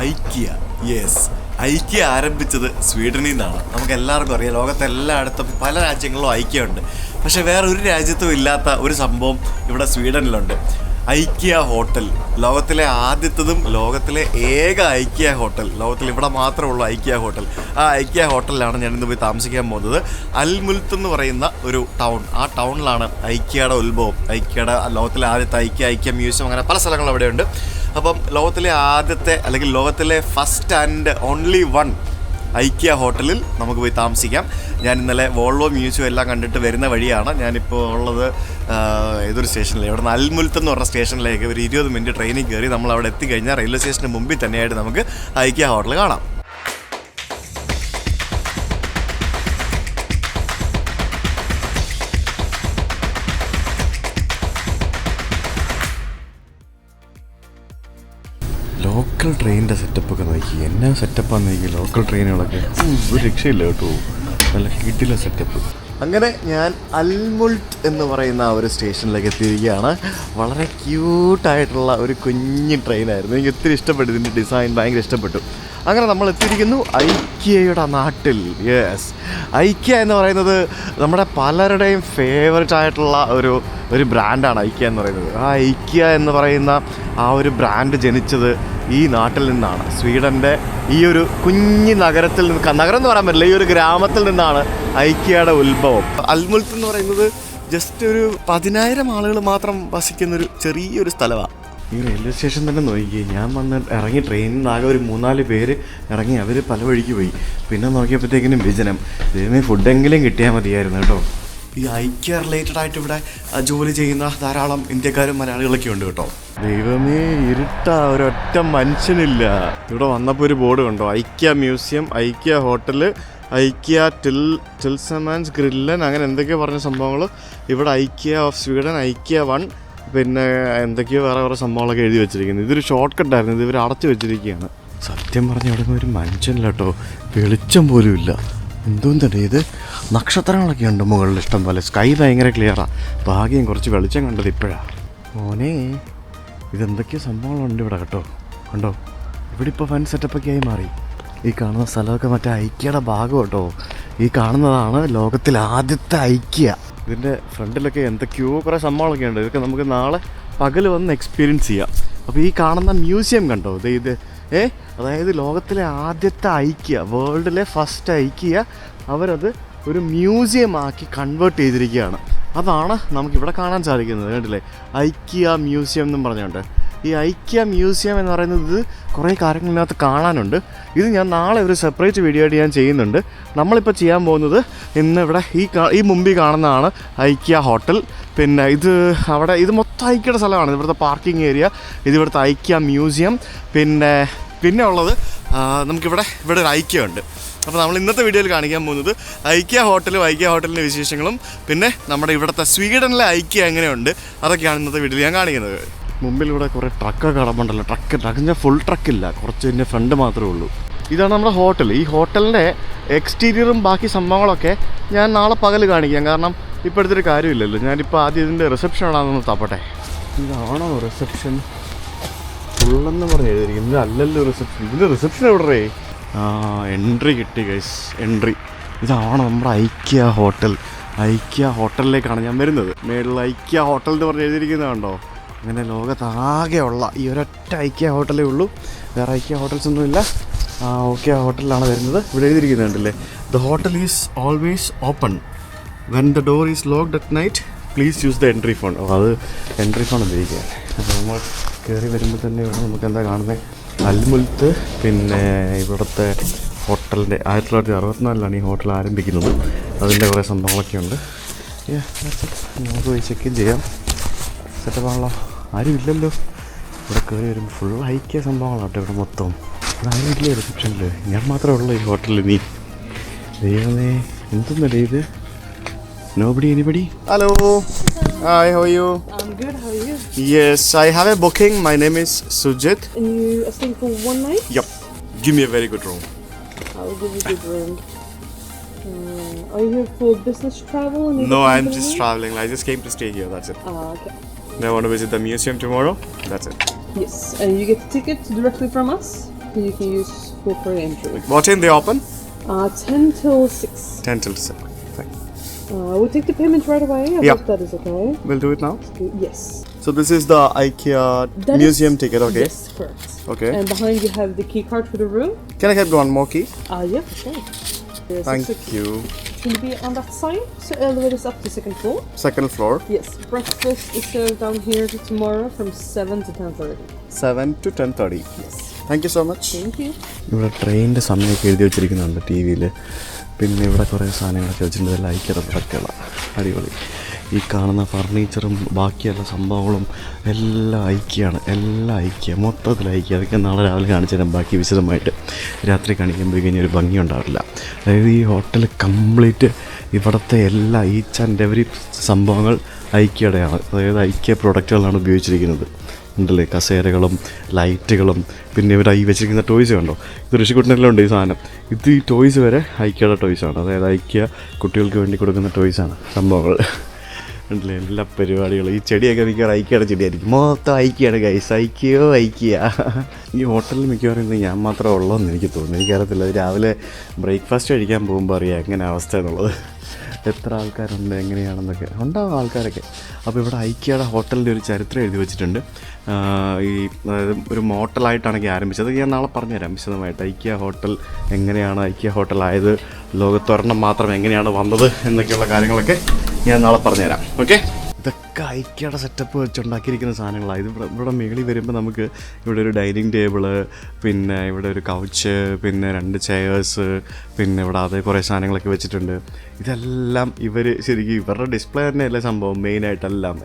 ഐക്യ. യെസ്, ഐക്യ ആരംഭിച്ചത് സ്വീഡനിൽ നിന്നാണ്. നമുക്ക് എല്ലാവർക്കും അറിയാം, ലോകത്തെ എല്ലായിടത്തും പല രാജ്യങ്ങളിലും ഐക്യമുണ്ട്. പക്ഷേ വേറെ ഒരു രാജ്യത്തും ഇല്ലാത്ത ഒരു സംഭവം ഇവിടെ സ്വീഡനിലുണ്ട്. ഐക്യ ഹോട്ടൽ, ലോകത്തിലെ ആദ്യത്തതും ലോകത്തിലെ ഏക ഐക്യ ഹോട്ടൽ. ലോകത്തിൽ ഇവിടെ മാത്രമുള്ള ഐക്യ ഹോട്ടൽ. ആ ഐക്യ ഹോട്ടലിലാണ് ഞാനിന്ന് പോയി താമസിക്കാൻ പോകുന്നത്. അൽമുൽത്ത് എന്ന് പറയുന്ന ഒരു ടൗൺ. ആ ടൗണിലാണ് ഐക്യയുടെ ഉത്ഭവം. ഐക്യയുടെ ലോകത്തിലെ ആദ്യത്തെ ഐക്യ മ്യൂസിയം, അങ്ങനെ പല സ്ഥലങ്ങളും അവിടെയുണ്ട്. അപ്പം ലോകത്തിലെ ആദ്യത്തെ അല്ലെങ്കിൽ ലോകത്തിലെ ഫസ്റ്റ് ആൻഡ് ഓൺലി വൺ ഐക്യ ഹോട്ടലിൽ നമുക്ക് പോയി താമസിക്കാം. ഞാൻ ഇന്നലെ വോൾവോ മ്യൂസിയം എല്ലാം കണ്ടിട്ട് വരുന്ന വഴിയാണ്. ഞാനിപ്പോൾ ഉള്ളത് ഏതൊരു സ്റ്റേഷനിലേക്ക്, ഇവിടെ നിന്ന് അൽമുൽത്ത് എന്ന് പറഞ്ഞ സ്റ്റേഷനിലേക്ക് ഒരു 20 മിനിറ്റ് ട്രെയിനിൽ കയറി നമ്മൾ അവിടെ എത്തിക്കഴിഞ്ഞാൽ റെയിൽവേ സ്റ്റേഷന് മുമ്പിൽ തന്നെയായിട്ട് നമുക്ക് ഐക്യ ഹോട്ടൽ കാണാം. ലോക്കൽ ട്രെയിനിൻ്റെ സെറ്റപ്പൊക്കെ നോക്കി, എന്നാ സെറ്റപ്പാന്ന് നോക്കി. ലോക്കൽ ട്രെയിനുകളൊക്കെ ഒരു രക്ഷയില്ല കേട്ടോ, നല്ല കിട്ടില്ല സെറ്റപ്പ്. അങ്ങനെ ഞാൻ അൽമുൽത്ത് എന്ന് പറയുന്ന ആ ഒരു സ്റ്റേഷനിലേക്ക് എത്തിയിരിക്കുകയാണ്. വളരെ ക്യൂട്ടായിട്ടുള്ള ഒരു കുഞ്ഞു ട്രെയിനായിരുന്നു. എനിക്ക് ഒത്തിരി ഇഷ്ടപ്പെട്ടു, ഇതിൻ്റെ ഡിസൈൻ ഭയങ്കര ഇഷ്ടപ്പെട്ടു. അങ്ങനെ നമ്മൾ എത്തിയിരിക്കുന്നു ഐക്യയുടെ നാട്ടിൽ. യെസ്, ഐക്യ എന്ന് പറയുന്നത് നമ്മുടെ പലരുടെയും ഫേവററ്റ് ആയിട്ടുള്ള ഒരു ബ്രാൻഡാണ് ഐക്യ എന്ന് പറയുന്നത്. ആ ഐക്യ എന്ന് പറയുന്ന ആ ഒരു ബ്രാൻഡ് ജനിച്ചത് ഈ നാട്ടിൽ നിന്നാണ്. സ്വീഡൻ്റെ ഈ ഒരു കുഞ്ഞു നഗരത്തിൽ നിന്ന്, നഗരം എന്ന് പറയാൻ പറ്റില്ല, ഈ ഒരു ഗ്രാമത്തിൽ നിന്നാണ് ഐക്യയുടെ ഉത്ഭവം. അൽമുൽത്ത് എന്ന് പറയുന്നത് ജസ്റ്റ് ഒരു 10,000 ആളുകൾ മാത്രം വസിക്കുന്നൊരു ചെറിയൊരു സ്ഥലമാണ്. ഈ റെയിൽവേ സ്റ്റേഷൻ തന്നെ നോക്കി, ഞാൻ വന്ന് ഇറങ്ങി ട്രെയിനിൽ നിന്ന് ആകെ ഒരു 3-4 പേര് ഇറങ്ങി, അവർ പല വഴിക്ക് പോയി. പിന്നെ നോക്കിയപ്പോഴത്തേക്കിനും വിജനം. ഇതിന് ഫുഡെങ്കിലും കിട്ടിയാൽ മതിയായിരുന്നു കേട്ടോ. ഈ ഐക്യ റിലേറ്റഡ് ആയിട്ട് ഇവിടെ ജോലി ചെയ്യുന്ന ധാരാളം ഇന്ത്യക്കാരും മലയാളികളൊക്കെ ഉണ്ട് കേട്ടോ. ദൈവമേ, ഇരുട്ടാ, ഒരൊറ്റ മനുഷ്യനില്ല. ഇവിടെ വന്നപ്പോൾ ഒരു ബോർഡ് കണ്ടോ, ഐക്യ മ്യൂസിയം, ഐക്യ ഹോട്ടൽ, ഐക്യ ടിൽസമാൻസ് ഗ്രില്ലൻ, അങ്ങനെ എന്തൊക്കെയോ പറഞ്ഞ സംഭവങ്ങൾ. ഇവിടെ ഐക്യ ഓഫ് സ്വീഡൻ, ഐക്യ 1, പിന്നെ എന്തൊക്കെയോ വേറെ സംഭവങ്ങളൊക്കെ എഴുതി വെച്ചിരിക്കുന്നത്. ഇതൊരു ഷോർട്ട് കട്ടായിരുന്നു, ഇത് ഇവർ അടച്ചു വെച്ചിരിക്കുകയാണ്. സത്യം പറഞ്ഞ ഇവിടെ ഒരു മനുഷ്യനില്ല കേട്ടോ, വെളിച്ചം പോലും ഇല്ല. എന്തോന്നല്ലേ ഇത്, നക്ഷത്രങ്ങളൊക്കെ ഉണ്ട് മുകളിൽ ഇഷ്ടം പോലെ. സ്കൈ ഭയങ്കര ക്ലിയറാണ്. ഭാഗ്യം കുറച്ച് വെളിച്ചം കണ്ടത് ഇപ്പോഴാണ്. മോനെ, ഇതെന്തൊക്കെയോ സംഭവങ്ങളുണ്ട് ഇവിടെ കേട്ടോ. കണ്ടോ, ഇവിടെ ഇപ്പോൾ ഫൺ സെറ്റപ്പൊക്കെ ആയി മാറി. ഈ കാണുന്ന സ്ഥലമൊക്കെ മറ്റേ ഐക്യയുടെ ഭാഗം കേട്ടോ. ഈ കാണുന്നതാണ് ലോകത്തിലെ ആദ്യത്തെ ഐക്യ. ഇതിൻ്റെ ഫ്രണ്ടിലൊക്കെ എന്തൊക്കെയോ കുറേ സംഭവങ്ങളൊക്കെ ഉണ്ട്. ഇതൊക്കെ നമുക്ക് നാളെ പകൽ വന്ന് എക്സ്പീരിയൻസ് ചെയ്യാം. അപ്പോൾ ഈ കാണുന്ന മ്യൂസിയം കണ്ടോ, ഇത് അതായത് ലോകത്തിലെ ആദ്യത്തെ ഐക്യ, വേൾഡിലെ ഫസ്റ്റ് ഐക്യ, അവരത് ഒരു മ്യൂസിയം ആക്കി കൺവേർട്ട് ചെയ്തിരിക്കുകയാണ്. അതാണ് നമുക്കിവിടെ കാണാൻ സാധിക്കുന്നത്. കണ്ടില്ലേ, ഐക്യ മ്യൂസിയം എന്നും പറഞ്ഞുകൊണ്ട്. ഈ ഐക്യ മ്യൂസിയം എന്ന് പറയുന്നത് കുറേ കാര്യങ്ങളിനകത്ത് കാണാനുണ്ട്. ഇത് ഞാൻ നാളെ ഒരു സെപ്പറേറ്റ് വീഡിയോ ആയിട്ട് ഞാൻ ചെയ്യുന്നുണ്ട്. നമ്മളിപ്പോൾ ചെയ്യാൻ പോകുന്നത് ഇന്ന് ഇവിടെ ഈ മുമ്പിൽ കാണുന്നതാണ് ഐക്യ ഹോട്ടൽ. പിന്നെ ഇത് മൊത്തം ഐക്യയുടെ സ്ഥലമാണ്. ഇവിടുത്തെ പാർക്കിംഗ് ഏരിയ, ഇവിടുത്തെ ഐക്യ മ്യൂസിയം. പിന്നെ ഉള്ളത് ഇവിടെ ഒരു ഐക്യ ഉണ്ട്. അപ്പോൾ നമ്മൾ ഇന്നത്തെ വീഡിയോയിൽ കാണിക്കാൻ പോകുന്നത് ഐക്യ ഹോട്ടലും ഐക്യ ഹോട്ടലിൻ്റെ വിശേഷങ്ങളും, പിന്നെ നമ്മുടെ ഇവിടുത്തെ സ്വീഡനിലെ ഐക്യ എങ്ങനെയുണ്ട്, അതൊക്കെയാണ് ഇന്നത്തെ വീഡിയോയിൽ ഞാൻ കാണിക്കുന്നത്. മുമ്പിലൂടെ കുറേ ട്രക്കൊക്കെ കടപ്പുണ്ടല്ലോ. ട്രക്കിൻ്റെ ഫുൾ ട്രക്കില്ല, കുറച്ച് ഇതിൻ്റെ ഫ്രണ്ട് മാത്രമേ ഉള്ളൂ. ഇതാണ് നമ്മുടെ ഹോട്ടൽ. ഈ ഹോട്ടലിൻ്റെ എക്സ്റ്റീരിയറും ബാക്കി സംഭവങ്ങളൊക്കെ ഞാൻ നാളെ പകൽ കാണിക്കാം. കാരണം ഇപ്പോൾ എടുത്തൊരു കാര്യമില്ലല്ലോ. ഞാനിപ്പോൾ ആദ്യം ഇതിൻ്റെ റിസപ്ഷൻ ആണെന്ന് തപ്പട്ടെ. ഇതാണോ റിസപ്ഷൻ? ഫുള്ളെന്ന് പറഞ്ഞ് എഴുതിയിരിക്കുന്നത് അല്ലല്ലോ റിസപ്ഷൻ. ഇതിൻ്റെ റിസപ്ഷൻ എവിടെ? എൻട്രി കിട്ടി ഗൈസ്, എൻട്രി. ഇതാണ് നമ്മുടെ ഐക്യ ഹോട്ടൽ. ഐക്യ ഹോട്ടലിലേക്കാണ് ഞാൻ വരുന്നത്. മേളിൽ ഐക്യ ഹോട്ടൽ എന്ന് പറഞ്ഞ് എഴുതിയിരിക്കുന്നത് കണ്ടോ. അങ്ങനെ ലോകത്താകെയുള്ള ഈ ഒരൊറ്റ ഐക്യ ഹോട്ടലേ ഉള്ളൂ, വേറെ ഐക്യ ഹോട്ടൽസ് ഒന്നുമില്ല. ഓക്കെ, ഹോട്ടലിലാണ് വരുന്നത്. ഇവിടെ എഴുതിയിരിക്കുന്നത് കണ്ടില്ലേ, the hotel is always open when the door is locked at night, please use the entry phone. അത് എൻട്രി ഫോൺ ഉപയോഗിക്കുക. അപ്പോൾ നമ്മൾ കയറി വരുമ്പോൾ തന്നെ ഇവിടെ നമുക്ക് എന്താ കാണുന്നത്, അൽമുൽത്ത്. പിന്നെ ഇവിടുത്തെ ഹോട്ടലിൻ്റെ 1964 ഈ ഹോട്ടൽ ആരംഭിക്കുന്നത്. അതിൻ്റെ കുറേ സംഭവങ്ങളൊക്കെ ഉണ്ട്. നമുക്ക് പോയി ചെക്ക് ചെയ്യാം. സെറ്റപ്പാണല്ലോ, ആരും ഇല്ലല്ലോ. ഇവിടെ കയറി വരുമ്പോൾ ഫുൾ ഐക്യ സംഭവങ്ങളാട്ടോ ഇവിടെ മൊത്തം. ഇവിടെ ആരും ഇല്ലേ റിസപ്ഷനിൽ, ഞാൻ മാത്രമേ ഉള്ളൂ ഈ ഹോട്ടലിൽ. നീ ദൈവമേ, എന്തൊന്നല്ലേ ഇത്? Nobody, anybody? Hello. Hi, how are you? I'm good, how are you? Yes, I have a booking. My name is Sujit. And you are staying for one night? Yep. Give me a very good room. I will give you a good room. Are you here for business travel? No, I'm just traveling. I just came to stay here, that's it. Okay. And I want to visit the museum tomorrow. That's it. Yes, and you get the ticket directly from us? you can use for free entry. What time they open? 10 till 6. 10 till 6. Fine. We'll take the payment right away. I Yeah. hope that is okay. We'll do it now. Yes. So this is the IKEA That museum is- ticket, okay? Yes, correct. Okay. And behind you have the key card for the room. Can I have one more key? Yeah, for sure. Yes, Thank it's you. going to be on that side. So elevators up to second floor. Second floor. Yes, breakfast is served down here tomorrow from 7 to 10:30. 7 to 10:30. Yes. Thank you so much. Thank you. ഇവിടെ ട്രെയിനിൻ്റെ സമയമൊക്കെ എഴുതി വെച്ചിരിക്കുന്നുണ്ട് T വിയിൽ. പിന്നെ ഇവിടെ കുറേ സാധനങ്ങളൊക്കെ വെച്ചിട്ടുണ്ട്. എല്ലാം ഐക്യയുടെ പ്രൊഡക്റ്റുകളാണ്. അടിപൊളി. ഈ കാണുന്ന ഫർണിച്ചറും ബാക്കിയുള്ള സംഭവങ്ങളും എല്ലാം ഐക്യയാണ്. എല്ലാം ഐക്യ, മൊത്തത്തിൽ ഐക്യ. അതൊക്കെ നാളെ രാവിലെ കാണിച്ചു തരാം ബാക്കി വിശദമായിട്ട്. രാത്രി കാണിക്കുമ്പോൾ കഴിഞ്ഞാൽ ഒരു ഭംഗി ഉണ്ടാവില്ല. അതായത് ഈ ഹോട്ടൽ കംപ്ലീറ്റ് ഇവിടുത്തെ എല്ലാ ഈച്ച് ആൻഡ് എവറി സംഭവങ്ങൾ ഐക്യയുടെയാണ്. അതായത് ഐക്യ പ്രൊഡക്റ്റുകളാണ് ഉപയോഗിച്ചിരിക്കുന്നത്. ഉണ്ടല്ലേ, കസേരകളും ലൈറ്റുകളും. പിന്നെ ഇവിടെ ഈ വെച്ചിരിക്കുന്ന ടോയ്സ് കണ്ടോ, ഇത് ഋഷിക്കുട്ടനെല്ലാം ഉണ്ട് ഈ സാധനം. ഇത് ഈ ടോയ്സ് വരെ ഐക്യയുടെ ടോയ്സാണ്. അതായത് ഐക്യ കുട്ടികൾക്ക് വേണ്ടി കൊടുക്കുന്ന ടോയ്സാണ് സംഭവങ്ങൾ. ഉണ്ടല്ലേ, എല്ലാ പരിപാടികളും. ഈ ചെടിയൊക്കെ മിക്കവാറും ഐക്യയുടെ ചെടിയായിരിക്കും. മൊത്തം ഐക്യയാണ് ഗൈസ്. ഐക്യയോ ഐക്യ. ഈ ഹോട്ടലിൽ മിക്കവാറും ഇന്ന് ഞാൻ മാത്രമേ ഉള്ളൂ എനിക്ക് തോന്നുന്നു. എനിക്കറിയത്തില്ല. രാവിലെ ബ്രേക്ക്ഫാസ്റ്റ് കഴിക്കാൻ പോകുമ്പോൾ അറിയാം എങ്ങനെ അവസ്ഥ എന്നുള്ളത്. എത്ര ആൾക്കാരുണ്ട് എങ്ങനെയാണെന്നൊക്കെ. ഉണ്ടാവും ആൾക്കാരൊക്കെ. അപ്പോൾ ഇവിടെ ഐക്യയുടെ ഹോട്ടലിൻ്റെ ഒരു ചരിത്രം എഴുതി വെച്ചിട്ടുണ്ട്. ഈ അതായത് ഒരു മോട്ടലായിട്ടാണെങ്കിൽ ആരംഭിച്ചത്. ഞാൻ നാളെ പറഞ്ഞുതരാം വിശദമായിട്ട്. ഐക്യ ഹോട്ടൽ എങ്ങനെയാണ് ഐക്യ ഹോട്ടലായത്, ലോകത്തൊരെണ്ണം മാത്രം എങ്ങനെയാണ് വന്നത് എന്നൊക്കെയുള്ള കാര്യങ്ങളൊക്കെ ഞാൻ നാളെ പറഞ്ഞുതരാം. ഓക്കെ. ഇതൊക്കെ ഐക്യയുടെ സെറ്റപ്പ് വെച്ചുണ്ടാക്കിയിരിക്കുന്ന സാധനങ്ങളാണ്. ഇത് ഇവിടെ മുകളിൽ വരുമ്പോൾ നമുക്ക് ഇവിടെ ഒരു ഡൈനിങ് ടേബിള്, പിന്നെ ഇവിടെ ഒരു കൗച്ച്, പിന്നെ 2 ചെയേഴ്സ്, പിന്നെ ഇവിടെ അതേ കുറേ സാധനങ്ങളൊക്കെ വെച്ചിട്ടുണ്ട്. ഇതെല്ലാം ഇവർ ശരിക്കും ഇവരുടെ ഡിസ്പ്ലേ തന്നെയല്ലേ സംഭവം മെയിനായിട്ടെല്ലാം.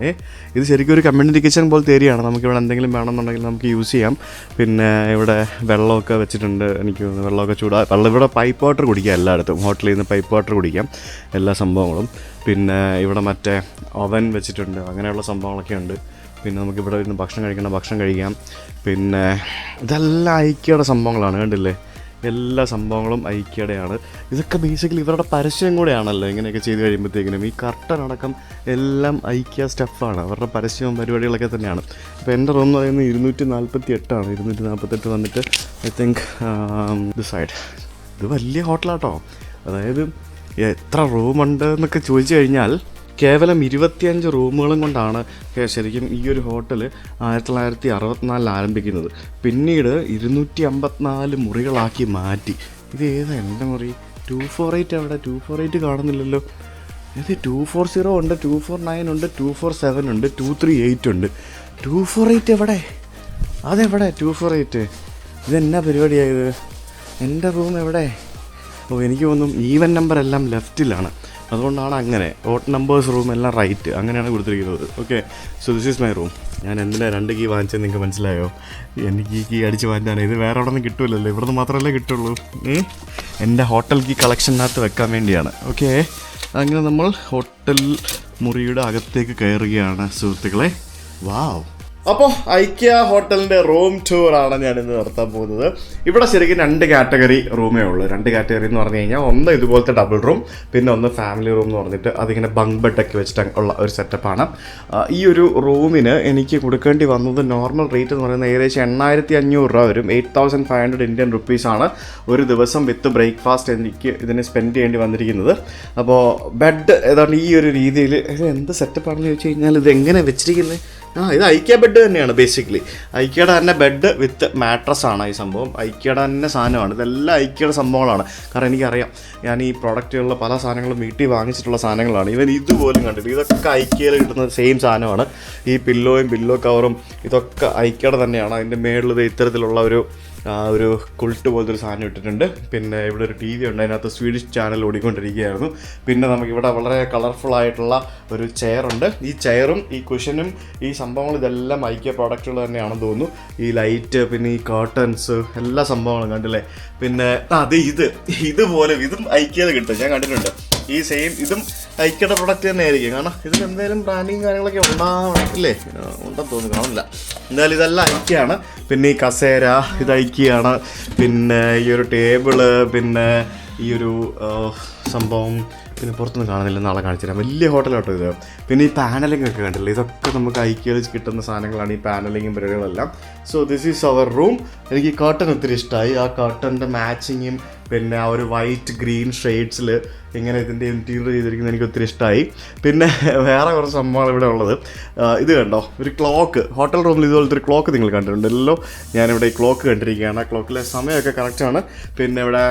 ഇത് ശരിക്കും ഒരു കമ്മ്യൂണിറ്റി കിച്ചൺ പോലത്തെ ഏരിയയാണ്. നമുക്കിവിടെ എന്തെങ്കിലും വേണമെന്നുണ്ടെങ്കിൽ നമുക്ക് യൂസ് ചെയ്യാം. പിന്നെ ഇവിടെ വെള്ളമൊക്കെ വെച്ചിട്ടുണ്ട്. എനിക്ക് തോന്നുന്നു വെള്ളമൊക്കെ വെള്ളം ഇവിടെ പൈപ്പ് വാട്ടർ കുടിക്കാം. എല്ലായിടത്തും ഹോട്ടലിൽ നിന്ന് പൈപ്പ് വാട്ടർ കുടിക്കാം, എല്ലാ സംഭവങ്ങളും. പിന്നെ ഇവിടെ മറ്റേ ഓവൻ വെച്ചിട്ടുണ്ട്. അങ്ങനെയുള്ള സംഭവങ്ങളൊക്കെ ഉണ്ട്. പിന്നെ നമുക്കിവിടെ ഇരുന്ന് ഭക്ഷണം കഴിക്കാം. പിന്നെ ഇതെല്ലാം ഐക്യയുടെ സംഭവങ്ങളാണ്. കണ്ടില്ലേ, എല്ലാ സംഭവങ്ങളും ഐക്യയുടെയാണ്. ഇതൊക്കെ ബേസിക്കലി ഇവരുടെ പരസ്യം കൂടെയാണല്ലോ. ഇങ്ങനെയൊക്കെ ചെയ്ത് കഴിയുമ്പോഴത്തേക്കിനും ഈ കർട്ടൻ അടക്കം എല്ലാം ഐക്യ സ്റ്റഫാണ്. അവരുടെ പരസ്യവും പരിപാടികളൊക്കെ തന്നെയാണ്. അപ്പോൾ എൻ്റെ റൂം എന്ന് പറയുന്നത് 248 248 വന്നിട്ട് ഐ തിങ്ക് ദിസ് സൈഡ്. ഇത് വലിയ ഹോട്ടലാട്ടോ. അതായത് എത്ര റൂമുണ്ട് എന്നൊക്കെ ചോദിച്ചു കഴിഞ്ഞാൽ കേവലം 25 റൂമുകളും കൊണ്ടാണ് ശരിക്കും ഈ ഒരു ഹോട്ടൽ 1964 ആരംഭിക്കുന്നത്. പിന്നീട് 254 മുറികളാക്കി മാറ്റി. ഇത് ഏതാ എൻ്റെ മുറി? 248 എവിടെ? 248 കാണുന്നില്ലല്ലോ. ഇത് 240 ഉണ്ട്, 249 ഉണ്ട്, 247 ഉണ്ട്, 238 ഉണ്ട്. 248 എവിടെ? അതെവിടെ 248? ഇതെന്നാ പരിപാടിയായത്? എൻ്റെ റൂം എവിടെ? എനിക്ക് തോന്നും ഈവൻ നമ്പർ എല്ലാം ലെഫ്റ്റിലാണ്. അതുകൊണ്ടാണ് അങ്ങനെ. ഓട്ട് നമ്പേഴ്സ് റൂം എല്ലാം റൈറ്റ്, അങ്ങനെയാണ് കൊടുത്തിരിക്കുന്നത്. Okay. So this is my room. ഞാൻ എന്തിനാണ് 2 കീ വാങ്ങിച്ചത് നിങ്ങൾക്ക് മനസ്സിലായോ? എനിക്ക് ഈ കീ അടിച്ച് വാങ്ങിച്ചാണ്. ഇത് വേറെ അവിടെ നിന്ന് കിട്ടുമല്ലോ, ഇവിടുന്ന് മാത്രമല്ലേ കിട്ടുള്ളൂ. എൻ്റെ ഹോട്ടൽ കീ കളക്ഷനകത്ത് വെക്കാൻ വേണ്ടിയാണ്. ഓക്കെ. അങ്ങനെ നമ്മൾ ഹോട്ടൽ മുറിയുടെ അകത്തേക്ക് കയറുകയാണ് സുഹൃത്തുക്കളെ. വാവ്. അപ്പോൾ ഐക്യ ഹോട്ടലിൻ്റെ റൂം ടൂറാണ് ഞാനിന്ന് നടത്താൻ പോകുന്നത്. ഇവിടെ ശരിക്കും 2 കാറ്റഗറി റൂമേ ഉള്ളൂ. 2 കാറ്റഗറി എന്ന് പറഞ്ഞു കഴിഞ്ഞാൽ ഒന്ന് ഇതുപോലത്തെ ഡബിൾ റൂം, പിന്നെ ഒന്ന് ഫാമിലി റൂം എന്ന് പറഞ്ഞിട്ട് അതിങ്ങനെ ബങ്ക് ബെഡൊക്കെ വെച്ചിട്ട് ഉള്ള ഒരു സെറ്റപ്പാണ്. ഈ ഒരു റൂമിന് എനിക്ക് കൊടുക്കേണ്ടി വന്നത് നോർമൽ റേറ്റ് എന്ന് പറയുന്നത് ഏകദേശം 8500 രൂപ വരും. 8500 ഇന്ത്യൻ റുപ്പീസാണ് ഒരു ദിവസം വിത്ത് ബ്രേക്ക്ഫാസ്റ്റ് എനിക്ക് ഇതിന് സ്പെൻഡ് ചെയ്യേണ്ടി വന്നിരിക്കുന്നത്. അപ്പോൾ ബെഡ് ഏതാണ്ട് ഈ ഒരു രീതിയിൽ. ഇത് എന്ത് സെറ്റപ്പാണെന്ന് ചോദിച്ചു കഴിഞ്ഞാൽ ഇത് എങ്ങനെ വെച്ചിരിക്കുന്നത്? ഇത് ഐക്യ ബെഡ് തന്നെയാണ് ബേസിക്കലി. ഐക്യയുടെ തന്നെ ബെഡ് വിത്ത് മാട്രസ് ആണ് ഈ സംഭവം. ഐക്യയുടെ തന്നെ സാധനമാണ്. ഇതെല്ലാം ഐക്യയുടെ സംഭവങ്ങളാണ്. കാരണം എനിക്കറിയാം, ഞാൻ ഈ പ്രോഡക്റ്റുകളിൽ പല സാധനങ്ങളും വീട്ടിൽ വാങ്ങിച്ചിട്ടുള്ള സാധനങ്ങളാണ്. ഇവൻ ഇതുപോലും കണ്ടിട്ട് ഇതൊക്കെ ഐക്യയിൽ കിട്ടുന്ന സെയിം സാധനമാണ്. ഈ പില്ലോ കവറും ഇതൊക്കെ ഐക്യയുടെ തന്നെയാണ്. അതിൻ്റെ മേളിൽ ഇത്തരത്തിലുള്ള ഒരു കുൾട്ട് പോലത്തെ ഒരു സാധനം ഇട്ടിട്ടുണ്ട്. പിന്നെ ഇവിടെ ഒരു TV ഉണ്ട്, അതിനകത്ത് സ്വീഡിഷ് ചാനൽ ഓടിക്കൊണ്ടിരിക്കുകയായിരുന്നു. പിന്നെ നമുക്കിവിടെ വളരെ കളർഫുള്ളായിട്ടുള്ള ഒരു ചെയറുണ്ട്. ഈ ചെയറും ഈ കുഷനും ഈ സംഭവങ്ങളും ഇതെല്ലാം ഐക്യ പ്രോഡക്റ്റുകൾ തന്നെയാണെന്ന് തോന്നുന്നു. ഈ ലൈറ്റ്, പിന്നെ ഈ കർട്ടൻസ്, എല്ലാ സംഭവങ്ങളും കണ്ടില്ലേ. പിന്നെ ഇതുപോലെ ഇതും ഐക്യയിൽ കിട്ടും, ഞാൻ കണ്ടിട്ടുണ്ട്. ഈ സെയിം ഇതും ഐക്യയുടെ പ്രൊഡക്റ്റ് തന്നെ ആയിരിക്കും. കാരണം ഇതിൽ എന്തെങ്കിലും ബ്രാൻഡിങ് കാര്യങ്ങളൊക്കെ ഉണ്ടാവണമില്ലേ? ഉണ്ടെന്ന് തോന്നുന്നു, കാണില്ല. എന്തായാലും ഇതെല്ലാം ഐക്യയാണ്. പിന്നെ ഈ കസേര ഇത് ഐക്യയാണ്. പിന്നെ ഈ ഒരു ടേബിള്, പിന്നെ ഈ ഒരു സംഭവം, പിന്നെ പുറത്തൊന്നും കാണുന്നില്ല, നാളെ കാണിച്ചു തരാം. വലിയ ഹോട്ടലാട്ടോ ഇത്. പിന്നെ ഈ പാനലിംഗ് ഒക്കെ കണ്ടില്ല, ഇതൊക്കെ നമുക്ക് ഐക്യയിൽ കിട്ടുന്ന സാധനങ്ങളാണ് ഈ പാനലിങ്ങും പരിപാടികളെല്ലാം. So this is our room. എനിക്ക് ഈ കർട്ടൻ ഒത്തിരി ഇഷ്ടമായി. ആ കർട്ടൻ്റെ മാച്ചിങ്ങും പിന്നെ ആ ഒരു വൈറ്റ് ഗ്രീൻ ഷെയ്ഡ്സിൽ ഇങ്ങനെ ഇതിൻ്റെ ഇൻറ്റീരിയർ ചെയ്തിരിക്കുന്നത് എനിക്ക് ഒത്തിരി ഇഷ്ടമായി. പിന്നെ വേറെ കുറച്ച് സംഭവങ്ങൾ ഇവിടെ ഉള്ളത്, ഇത് കണ്ടോ, ഒരു ക്ലോക്ക്. ഹോട്ടൽ റൂമിൽ ഇതുപോലത്തെ ഒരു ക്ലോക്ക് നിങ്ങൾ കണ്ടിട്ടുണ്ടല്ലോ. ഞാനിവിടെ ഈ ക്ലോക്ക് കണ്ടിരിക്കുകയാണ്. ആ ക്ലോക്കിലെ സമയമൊക്കെ കറക്റ്റാണ്. പിന്നെ ഇവിടെ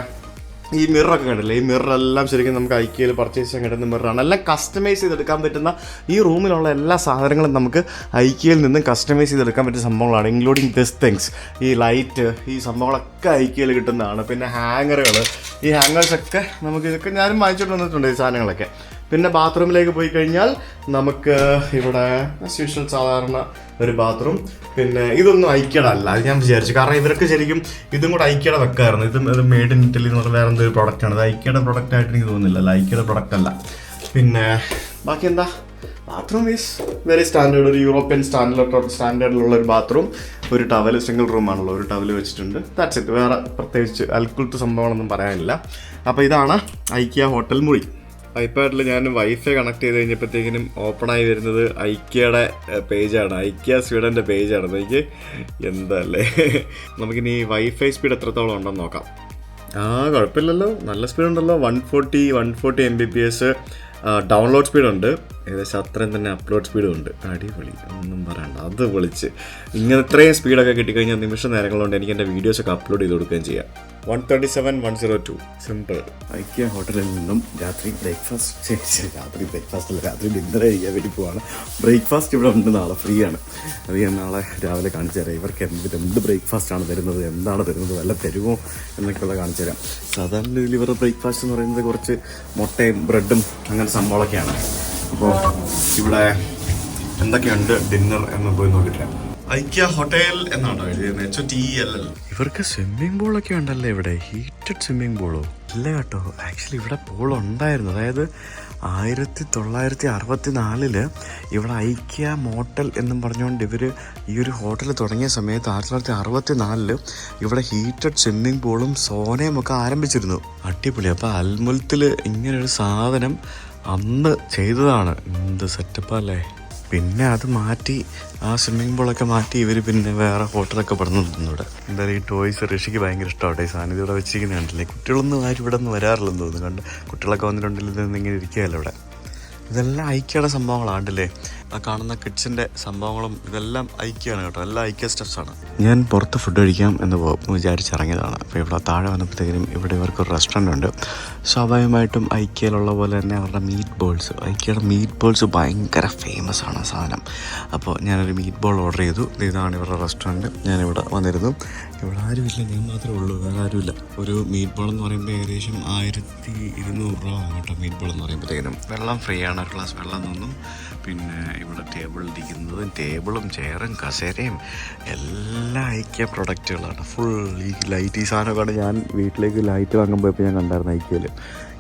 ഈ മിററൊക്കെ കണ്ടില്ലേ, ഈ മിററെല്ലാം ശരിക്കും നമുക്ക് ഐക്യയിൽ പർച്ചേസ് ചെയ്യാൻ കിട്ടുന്ന മിററാണ്. എല്ലാം കസ്റ്റമൈസ് ചെയ്തെടുക്കാൻ പറ്റുന്ന ഈ റൂമിലുള്ള എല്ലാ സാധനങ്ങളും നമുക്ക് ഐക്യയിൽ നിന്നും കസ്റ്റമൈസ് ചെയ്തെടുക്കാൻ പറ്റുന്ന സംഭവങ്ങളാണ്, ഇൻക്ലൂഡിങ് ദിസ് തിങ്സ്. ഈ ലൈറ്റ്, ഈ സംഭവങ്ങളൊക്കെ ഐക്യയിൽ കിട്ടുന്നതാണ്. പിന്നെ ഹാങ്ങറുകൾ, ഈ ഹാങ്ങേഴ്സൊക്കെ നമുക്ക് ഇതൊക്കെ ഞാനും വാങ്ങിച്ചിട്ട് വന്നിട്ടുണ്ട് ഈ സാധനങ്ങളൊക്കെ. പിന്നെ ബാത്റൂമിലേക്ക് പോയി കഴിഞ്ഞാൽ നമുക്ക് ഇവിടെ യൂഷ്വൽ സാധാരണ ഒരു ബാത്റൂം. പിന്നെ ഇതൊന്നും ഐക്യയുടെ അല്ല, അത് ഞാൻ വിചാരിച്ചു. കാരണം ഇവർക്ക് ശരിക്കും ഇതും കൂടെ ഐക്യയുടെ വെക്കായിരുന്നു. ഇത് മെയ്ഡ് ഇൻ ഇറ്റലി എന്ന് പറഞ്ഞാൽ വേറെ എന്തൊരു പ്രൊഡക്റ്റാണ്. ഇത് ഐക്യയുടെ പ്രൊഡക്റ്റ് ആയിട്ട് എനിക്ക് തോന്നുന്നില്ല, അല്ല ഐക്യയുടെ പ്രൊഡക്റ്റ് അല്ല. പിന്നെ ബാക്കി എന്താ, ബാത്റൂം ഈസ് വെരി സ്റ്റാൻഡേർഡ്, ഒരു യൂറോപ്യൻ സ്റ്റാൻഡേർഡിലുള്ള ഒരു ബാത്റൂം. ഒരു ടവൽ, സിംഗിൾ റൂമാണല്ലോ, ഒരു ടവൽ വെച്ചിട്ടുണ്ട്. That's it. വേറെ പ്രത്യേകിച്ച് അൽക്കുലത്ത് സംഭവങ്ങളൊന്നും പറയാനില്ല. അപ്പോൾ ഇതാണ് ഐക്യ ഹോട്ടൽ മുറി. ഐപാഡിൽ ഞാൻ വൈഫൈ കണക്ട് ചെയ്ത് കഴിഞ്ഞപ്പോഴത്തേക്കിനും ഓപ്പണായി വരുന്നത് ഐക്യയുടെ പേജാണ്, ഐക്യ സ്വീഡൻ്റെ പേജാണ്. എനിക്ക് എന്തല്ലേ. നമുക്കിനി വൈഫൈ സ്പീഡ് എത്രത്തോളം ഉണ്ടെന്ന് നോക്കാം. കുഴപ്പമില്ലല്ലോ, നല്ല സ്പീഡുണ്ടല്ലോ. 140 Mbps ഡൗൺലോഡ് സ്പീഡുണ്ട്. ഏകദേശം അത്രയും തന്നെ അപ്ലോഡ് സ്പീഡും ഉണ്ട്. അടിപൊളി, ഒന്നും പറയണ്ട, അത് പൊളിച്ച്. ഇങ്ങനെ ഇത്രയും സ്പീഡൊക്കെ കിട്ടിക്കഴിഞ്ഞാൽ നിമിഷ നേരങ്ങളുണ്ട് എനിക്ക് എൻ്റെ വീഡിയോസൊക്കെ അപ്ലോഡ് ചെയ്ത് കൊടുക്കുകയും ചെയ്യാം. 137,102 സിമ്പിൾ. ഐക്യ ഹോട്ടലിൽ നിന്നും രാത്രി ഡിന്നർ കഴിക്കാൻ വേണ്ടി പോവാണ്. ബ്രേക്ക്ഫാസ്റ്റ് ഇവിടെ ഉണ്ട്, നാളെ ഫ്രീ ആണ്. അത് ഞാൻ നാളെ രാവിലെ കാണിച്ചു തരാം. ഇവർക്ക് എന്ത് ബ്രേക്ക്ഫാസ്റ്റാണ് തരുന്നത്, എന്താണ് തരുന്നത്, വല്ല തരുമോ എന്നൊക്കെയുള്ള കാണിച്ചു തരാം. സാധാരണ ഇവരുടെ ബ്രേക്ക്ഫാസ്റ്റ് എന്ന് പറയുന്നത് കുറച്ച് മുട്ടയും ബ്രെഡും അങ്ങനെ സംഭവങ്ങളൊക്കെയാണ്. അപ്പോൾ ഇവിടെ എന്തൊക്കെയുണ്ട് ഡിന്നർ എന്ന് പോയി നോക്കിയിട്ടില്ല. ഐക്യ ഹോട്ടൽ എന്നാണോ എഴുതിയത്, HOTEL. ഇവർക്ക് സ്വിമ്മിംഗ് പൂളൊക്കെ ഉണ്ടല്ലേ ഇവിടെ, ഹീറ്റഡ് സ്വിമ്മിംഗ് പൂളോ? ഇല്ല കേട്ടോ, ആക്ച്വലി ഇവിടെ പൂൾ ഉണ്ടായിരുന്നു. അതായത് 1964 ഇവിടെ ഐക്യ മോട്ടൽ എന്നും പറഞ്ഞുകൊണ്ട് ഇവർ ഈ ഒരു ഹോട്ടൽ തുടങ്ങിയ സമയത്ത് 1964 ഇവിടെ ഹീറ്റഡ് സ്വിമ്മിംഗ് പൂളും സോനയും ഒക്കെ ആരംഭിച്ചിരുന്നു. അടിപൊളി. അപ്പോൾ അൽമുൽത്തിൽ ഇങ്ങനൊരു സാധനം അന്ന് ചെയ്തതാണ്. എന്ത് സെറ്റപ്പല്ലേ. പിന്നെ അത് മാറ്റി, ആ സ്വിമ്മിംഗ് പൂളൊക്കെ മാറ്റി ഇവർ പിന്നെ വേറെ ഹോട്ടലൊക്കെ പണിതിട്ടുണ്ട് ഇവിടെ. എന്തായാലും ഈ ടോയ്സ് ഋഷിക്ക് ഭയങ്കര ഇഷ്ടമാട്ടെ. ഈ സാധനം ഇതിവിടെ വെച്ചിരിക്കുന്നത് കണ്ടില്ലേ. കുട്ടികളൊന്നും ആരും ഇവിടെ നിന്ന് വരാറില്ലെന്ന് തോന്നുന്നു. കണ്ട് കുട്ടികളൊക്കെ വന്നിട്ടുണ്ടെങ്കിൽ ഇതൊന്നും ഇങ്ങനെ ഇരിക്കുകയല്ലോ ഇവിടെ. ഇതെല്ലാം ഐക്യയുടെ സംഭവങ്ങളാണ്ടല്ലേ. ആ കാണുന്ന കിഡ്സിൻ്റെ സംഭവങ്ങളും ഇതെല്ലാം ഐക്യയാണ് കേട്ടോ, എല്ലാം ഐക്യ സ്റ്റെപ്സാണ്. ഞാൻ പുറത്ത് ഫുഡ് കഴിക്കാം എന്ന് വിചാരിച്ചിറങ്ങിയതാണ്. അപ്പോൾ ഇവിടെ താഴെ വന്നപ്പോഴത്തേക്കും ഇവിടെ ഇവർക്കൊരു റെസ്റ്റോറൻ്റ് ഉണ്ട്. സ്വാഭാവികമായിട്ടും ഐക്യയിലുള്ള പോലെ തന്നെ അവരുടെ മീറ്റ് ബോൾസ്, ഐക്യയുടെ മീറ്റ് ബോൾസ് ഭയങ്കര ഫേമസ് ആണ് സാധനം. അപ്പോൾ ഞാനൊരു മീറ്റ് ബോൾ ഓർഡർ ചെയ്തു. ഇതാണ് ഇവരുടെ റെസ്റ്റോറൻറ്റ്. ഞാനിവിടെ വന്നിരുന്നു. ഇവിടെ ആരുമില്ല, ഞാൻ മാത്രമേ ഉള്ളൂ, വേറെ ആരുമില്ല. ഒരു മീറ്റ് ബോൾ എന്ന് പറയുമ്പോൾ ഏകദേശം 1200 രൂപ കേട്ടോ. മീറ്റ് ബോൾ എന്ന് പറയുമ്പോഴത്തേനും വെള്ളം ഫ്രീ ആണ്, ഒരു ഗ്ലാസ് വെള്ളം തന്നു. പിന്നെ ഇവിടെ ഇരിക്കുന്നതും ടേബിളും ചെയറും കസേരയും എല്ലാം ഐക്യ പ്രൊഡക്റ്റുകളാണ്. ഫുൾ ഈ ലൈറ്റ്, ഈ സാധനമൊക്കെയാണ് ഞാൻ വീട്ടിലേക്ക് ലൈറ്റ് വാങ്ങുമ്പോൾ ഇപ്പോൾ ഞാൻ കണ്ടായിരുന്നു ഐക്യയിൽ.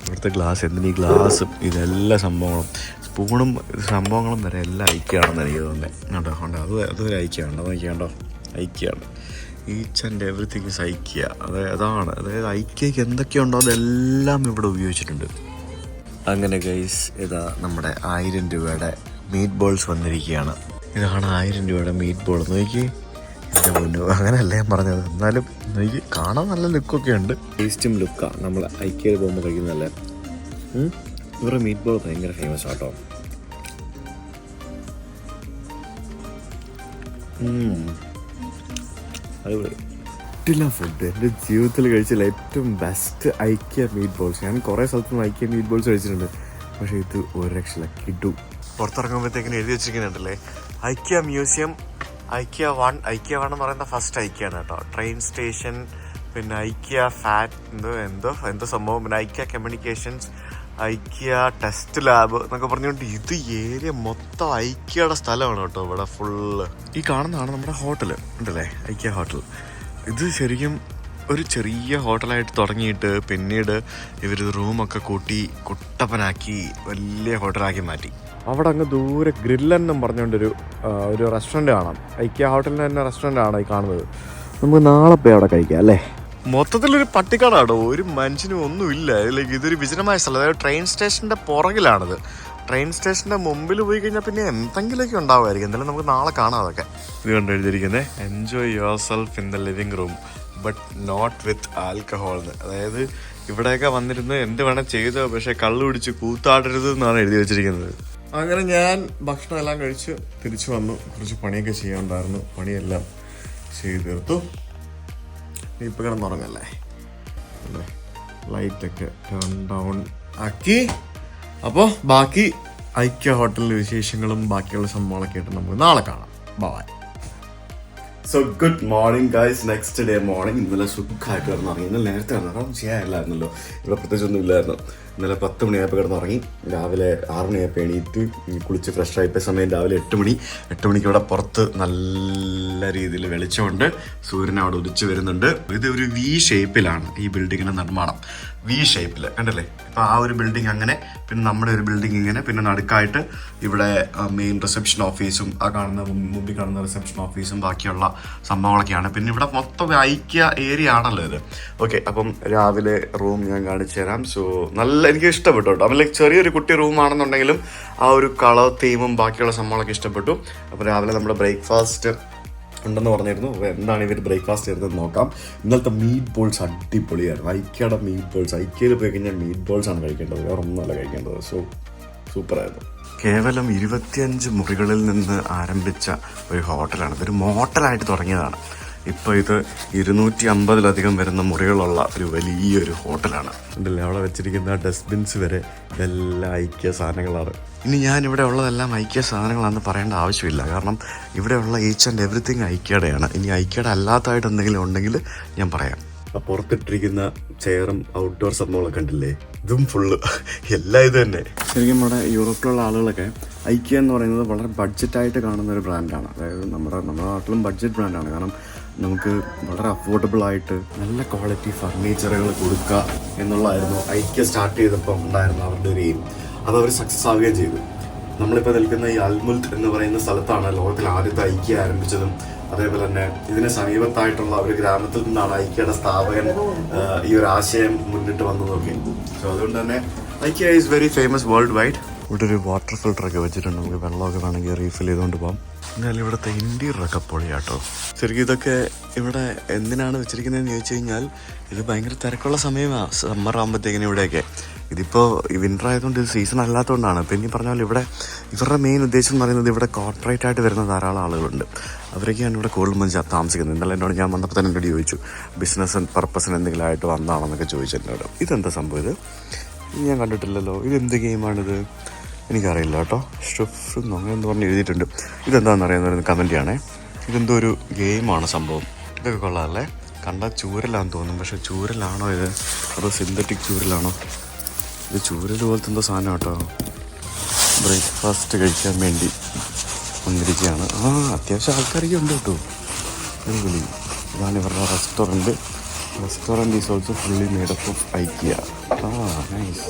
ഇവിടുത്തെ ഗ്ലാസ്, എന്തിനീ ഗ്ലാസും ഇതെല്ലാ സംഭവങ്ങളും, സ്പൂണും സംഭവങ്ങളും വരെ എല്ലാം ഐക്യമാണെന്ന് എനിക്ക് തോന്നുന്നത് കേട്ടോ. അതൊരു ഐക്യമാണ്, അത് നോക്കിയാണ്ടോ, ഐക്യമാണ്. ഈച്ച് ആൻഡ് എവറിത്തിങ് ഇസ് ഐക്യ. അതായത് ഐക്യയ്ക്ക് എന്തൊക്കെയുണ്ടോ അതെല്ലാം ഇവിടെ ഉപയോഗിച്ചിട്ടുണ്ട്. അങ്ങനെ ഗൈസ്, ഇതാ നമ്മുടെ 1000 രൂപയുടെ മീറ്റ് ബോൾസ് വന്നിരിക്കുകയാണ്. ഇതാണ് 1000 രൂപയുടെ മീറ്റ് ബോൾ. നോക്കി, എൻ്റെ പൊന്നു, അങ്ങനെയല്ല ഞാൻ പറഞ്ഞത്. എന്നാലും നോക്കി, കാണാൻ നല്ല ലുക്കൊക്കെ ഉണ്ട്. ടേസ്റ്റും ലുക്കാണ് നമ്മൾ ഐക്യയിൽ പോകുമ്പോൾ കഴിക്കുന്നതല്ലേ. ഇവരുടെ മീറ്റ് ബോൾ ഭയങ്കര ഫേമസ് ആട്ടോ. അടിപൊളി ഫുഡ്. എൻ്റെ ജീവിതത്തിൽ കഴിച്ചില്ല ഏറ്റവും ബെസ്റ്റ് ഐക്യ മീറ്റ് ബോൾസ്. ഞാൻ കുറേ സ്ഥലത്തുനിന്ന് ഐക്യ മീറ്റ് ബോൾസ് കഴിച്ചിട്ടുണ്ട്, പക്ഷേ ഇത് ഒരു രക്ഷയില്ല, കിടു. പുറത്തിറങ്ങുമ്പോഴത്തേക്കിനും എഴുതി വെച്ചിരിക്കുന്നുണ്ടല്ലേ, ഐക്യ മ്യൂസിയം, ഐക്യ 1 എന്ന് പറയുന്ന ഫസ്റ്റ് ഐക്യാണ് കേട്ടോ. ട്രെയിൻ സ്റ്റേഷൻ, പിന്നെ ഐക്യ എന്തോ സംഭവം, പിന്നെ ഐക്യ കമ്മ്യൂണിക്കേഷൻസ്, ഐക്യ ടെസ്റ്റ് ലാബ് എന്നൊക്കെ പറഞ്ഞുകൊണ്ട് ഇത് ഏരിയ മൊത്തം ഐക്യയുടെ സ്ഥലമാണ് കേട്ടോ. ഇവിടെ ഫുള്ള് ഈ കാണുന്നതാണ് നമ്മുടെ ഹോട്ടൽ ഉണ്ടല്ലേ, ഐക്യ ഹോട്ടൽ. ഇത് ശരിക്കും ഒരു ചെറിയ ഹോട്ടലായിട്ട് തുടങ്ങിയിട്ട് പിന്നീട് ഇവർ റൂമൊക്കെ കൂട്ടി കുട്ടപ്പനാക്കി വലിയ ഹോട്ടലാക്കി മാറ്റി. അവിടെ അങ്ങ് ദൂരെ ഗ്രില്ലെന്നും പറഞ്ഞുകൊണ്ടൊരു റെസ്റ്റോറൻറ്റ് കാണാം. ഐക്യ ഹോട്ടലിൻ്റെ തന്നെ റെസ്റ്റോറൻ്റ് ആണ് ഈ കാണുന്നത്. നമുക്ക് നാളെ പോയി അവിടെ കഴിക്കാം അല്ലേ. മൊത്തത്തിലൊരു പട്ടിക്കാടാണോ, ഒരു മനുഷ്യനും ഒന്നുമില്ല. ലൈക്ക് ഇതൊരു വിജനമായ സ്ഥലം. അതായത് ട്രെയിൻ സ്റ്റേഷൻ്റെ പുറകിലാണിത്. ട്രെയിൻ സ്റ്റേഷൻ്റെ മുമ്പിൽ പോയി കഴിഞ്ഞാൽ പിന്നെ എന്തെങ്കിലുമൊക്കെ ഉണ്ടാവുമായിരിക്കും. എന്തായാലും നമുക്ക് നാളെ കാണാം അതൊക്കെ. ഇത് കണ്ടു എഴുതിയിരിക്കുന്നത് enjoy yourself in the living room but not with alcohol എന്ന്. അതായത് ഇവിടെയൊക്കെ വന്നിരുന്ന് എന്ത് വേണം ചെയ്തോ, പക്ഷേ കള്ളു പിടിച്ച് കൂത്താടരുത് എന്നാണ് എഴുതി വെച്ചിരിക്കുന്നത്. അങ്ങനെ ഞാൻ ഭക്ഷണം എല്ലാം കഴിച്ച് തിരിച്ചു വന്നു. കുറച്ച് പണിയൊക്കെ ചെയ്യാനുണ്ടായിരുന്നു, പണിയെല്ലാം ചെയ്ത് തീർത്തു. ഇപ്പം കിടന്നുറങ്ങല്ലേ, ലൈറ്റൊക്കെ ടേൺ ഡൗൺ ആക്കി. അപ്പോൾ ബാക്കി ഐക്യ ഹോട്ടലിലെ വിശേഷങ്ങളും ബാക്കിയുള്ള സംഭവങ്ങളൊക്കെ ആയിട്ട് നമുക്ക് നാളെ കാണാം. Bye. So good morning guys. Next day morning. ഇന്നലെ സുഖമായിട്ട് കിടന്നുറങ്ങി. ഇന്നലെ നേരത്തെ കിടന്നു ചെയ്യാനില്ലായിരുന്നല്ലോ, ഇവിടെ പ്രത്യേകിച്ചൊന്നും ഇല്ലായിരുന്നു. ഇന്നലെ 10 മണിയായപ്പോൾ കിടന്നുറങ്ങി. രാവിലെ 6 മണിയായപ്പോൾ എണീറ്റ് കുളിച്ച് ഫ്രഷ് ആയപ്പോൾ സമയം രാവിലെ 8 മണി. 8 മണിക്ക് ഇവിടെ പുറത്ത് നല്ല രീതിയിൽ വെളിച്ചമുണ്ട്, സൂര്യൻ അവിടെ ഉദിച്ചു വരുന്നുണ്ട്. ഇത് ഒരു വി ഷേപ്പിലാണ് ഈ ബിൽഡിങ്ങിൻ്റെ നിർമ്മാണം. വി ഷേപ്പിൽ കണ്ടല്ലേ. ഇപ്പോൾ ആ ഒരു ബിൽഡിംഗ് അങ്ങനെ, പിന്നെ നമ്മുടെ ഒരു ബിൽഡിംഗ് ഇങ്ങനെ, പിന്നെ നടുക്കായിട്ട് ഇവിടെ മെയിൻ റിസപ്ഷൻ ഓഫീസും ആ കാണുന്ന മുമ്പിൽ കാണുന്ന റിസപ്ഷൻ ഓഫീസും ബാക്കിയുള്ള സംഭവങ്ങളൊക്കെയാണ്. പിന്നെ ഇവിടെ മൊത്തം ഐക്യ ഏരിയ ആണല്ലോ ഇത്. ഓക്കെ, അപ്പം രാവിലെ റൂം ഞാൻ കാണിച്ചു തരാം. സോ നല്ല എനിക്ക് ഇഷ്ടപ്പെട്ടു കേട്ടോ. അപ്പം ലൈക്ക് ചെറിയൊരു കുട്ടി റൂമാണെന്നുണ്ടെങ്കിലും ആ ഒരു കളർ തീമും ബാക്കിയുള്ള സംഭവങ്ങളൊക്കെ ഇഷ്ടപ്പെട്ടു. അപ്പോൾ രാവിലെ നമ്മുടെ ബ്രേക്ക്ഫാസ്റ്റ് ഉണ്ടെന്ന് പറഞ്ഞിരുന്നു. അപ്പോൾ എന്താണ് ഇവർ ബ്രേക്ക്ഫാസ്റ്റ് ചെയ്തതെന്ന് നോക്കാം. ഇന്നലത്തെ മീറ്റ് ബോൾസ് അടിപൊളിയായിരുന്നു. ഐക്യയുടെ മീറ്റ് ബോൾസ്. ഐക്യയിൽ പോയി കഴിഞ്ഞാൽ മീറ്റ് ബോൾസ് ആണ് കഴിക്കേണ്ടത്, വേറെ ഒന്നുമല്ല കഴിക്കേണ്ടത്. സോ സൂപ്പറായിരുന്നു. കേവലം 25 മുറികളിൽ നിന്ന് ആരംഭിച്ച ഒരു ഹോട്ടലാണ്. ഇതൊരു മോട്ടലായിട്ട് തുടങ്ങിയതാണ്. ഇപ്പോൾ ഇത് 250-ലധികം വരുന്ന മുറികളുള്ള ഒരു വലിയൊരു ഹോട്ടലാണ്. ഉണ്ടല്ലേ, അവിടെ വെച്ചിരിക്കുന്ന ഡസ്റ്റ്ബിൻസ് വരെ ഇതെല്ലാം ഐക്യ സാധനങ്ങളാണ്. ഇനി ഞാനിവിടെ ഉള്ളതെല്ലാം ഐക്യ സാധനങ്ങളാണെന്ന് പറയേണ്ട ആവശ്യമില്ല, കാരണം ഇവിടെയുള്ള ഈച്ച് ആൻഡ് എവറിത്തിങ് ഐക്യയുടെയാണ്. ഇനി ഐക്യയുടെ അല്ലാത്തതായിട്ട് എന്തെങ്കിലും ഉണ്ടെങ്കിൽ ഞാൻ പറയാം. പുറത്തിട്ടിരിക്കുന്ന ചെയറും ഔട്ട്ഡോർ സംഭവങ്ങളൊക്കെ ഉണ്ടല്ലേ, ഇതും ഫുള്ള് എല്ലാം ഇത് തന്നെ. ശരിക്കും നമ്മുടെ യൂറോപ്പിലുള്ള ആളുകളൊക്കെ ഐക്യ എന്ന് പറയുന്നത് വളരെ ബഡ്ജറ്റായിട്ട് കാണുന്ന ഒരു ബ്രാൻഡാണ്. അതായത് നമ്മുടെ നാട്ടിലും ബഡ്ജറ്റ് ബ്രാൻഡാണ്. കാരണം നമുക്ക് വളരെ അഫോർഡബിളായിട്ട് നല്ല ക്വാളിറ്റി ഫർണിച്ചറുകൾ കൊടുക്കുക എന്നുള്ളതായിരുന്നു ഐക്യ സ്റ്റാർട്ട് ചെയ്തപ്പോൾ ഉണ്ടായിരുന്ന അവരുടെ ഒരു എയിം. അതവർ സക്സസ് ആവുകയും ചെയ്തു. നമ്മളിപ്പോൾ നിൽക്കുന്ന ഈ അൽമുൽത്ത് എന്ന് പറയുന്ന സ്ഥലത്താണ് ലോകത്തിൽ ആദ്യത്തെ ഐക്യ ആരംഭിച്ചതും. അതേപോലെ തന്നെ ഇതിന് സമീപത്തായിട്ടുള്ള ഒരു ഗ്രാമത്തിൽ നിന്നാണ് ഐക്യയുടെ സ്ഥാപകൻ ഈ ഒരു ആശയം മുന്നിട്ട് വന്നതൊക്കെ. സോ അതുകൊണ്ട് തന്നെ ഐക്യ is very famous world wide. ഇവിടെ ഒരു വാട്ടർ ഫിൽറ്ററൊക്കെ വെച്ചിട്ടുണ്ട്, നമുക്ക് വെള്ളമൊക്കെ വേണമെങ്കിൽ റീഫിൽ ചെയ്തുകൊണ്ട് പോകാം. എന്നാലും ഇവിടുത്തെ ഇൻറ്റീരിയറൊക്കെ പൊളിയാട്ടോ. ശരിക്കും ഇതൊക്കെ ഇവിടെ എന്തിനാണ് വെച്ചിരിക്കുന്നതെന്ന് ചോദിച്ചു കഴിഞ്ഞാൽ, ഇത് ഭയങ്കര തിരക്കുള്ള സമയമാണ് സമ്മർ ആകുമ്പോഴത്തേക്കിനും ഇവിടെയൊക്കെ. ഇതിപ്പോൾ വിൻ്റർ ആയതുകൊണ്ട് ഇത് സീസൺ അല്ലാത്തതുകൊണ്ടാണ്. പിന്നെ പറഞ്ഞാൽ ഇവിടെ ഇവരുടെ മെയിൻ ഉദ്ദേശം എന്ന് പറയുന്നത് ഇവിടെ കോർപ്പറേറ്റ് ആയിട്ട് വരുന്ന ധാരാളം ആളുകളുണ്ട്. അവരൊക്കെയാണ് ഇവിടെ കൂടുതലും താമസിക്കുന്നത്. ഇന്നലെ എന്നോട് ഞാൻ വന്നപ്പോൾ തന്നെ എന്നോട് ചോദിച്ചു, ബിസിനസ് പർപ്പസിന് എന്തെങ്കിലും ആയിട്ട് വന്നതാണെന്നൊക്കെ ചോദിച്ചു എന്നോട്. ഇതെന്താ സംഭവം, ഇത് ഞാൻ കണ്ടിട്ടില്ലല്ലോ, ഇതെന്ത് ഗെയിമാണിത് എനിക്കറിയില്ല കേട്ടോ. ഷെഫ് അങ്ങനെ എന്ന് പറഞ്ഞ് എഴുതിയിട്ടുണ്ട്. ഇതെന്താണെന്ന് അറിയാവുന്നവരൊന്ന് കമൻറ്റ് ചെയ്യണേ. ഇതെന്തോ ഒരു ഗെയിമാണ് സംഭവം. ഇതൊക്കെ കൊള്ളാമല്ലേ, കണ്ടാൽ ചൂരലാന്ന് തോന്നും, പക്ഷേ ചൂരലാണോ ഇത്, അതോ സിന്തറ്റിക് ചൂരലാണോ? ഇത് ചൂരൽ പോലത്തെ എന്തോ സാധനം കേട്ടോ. ബ്രേക്ക്ഫാസ്റ്റ് കഴിക്കാൻ വേണ്ടി വന്നിരിക്കുകയാണ്. അത്യാവശ്യം ആൾക്കാരൊക്കെ ഉണ്ട് കേട്ടോ. അടിപൊളി. ഇതാണ് ഇവരുടെ restaurant is also fully made up of ഐക്യ. നൈസ്.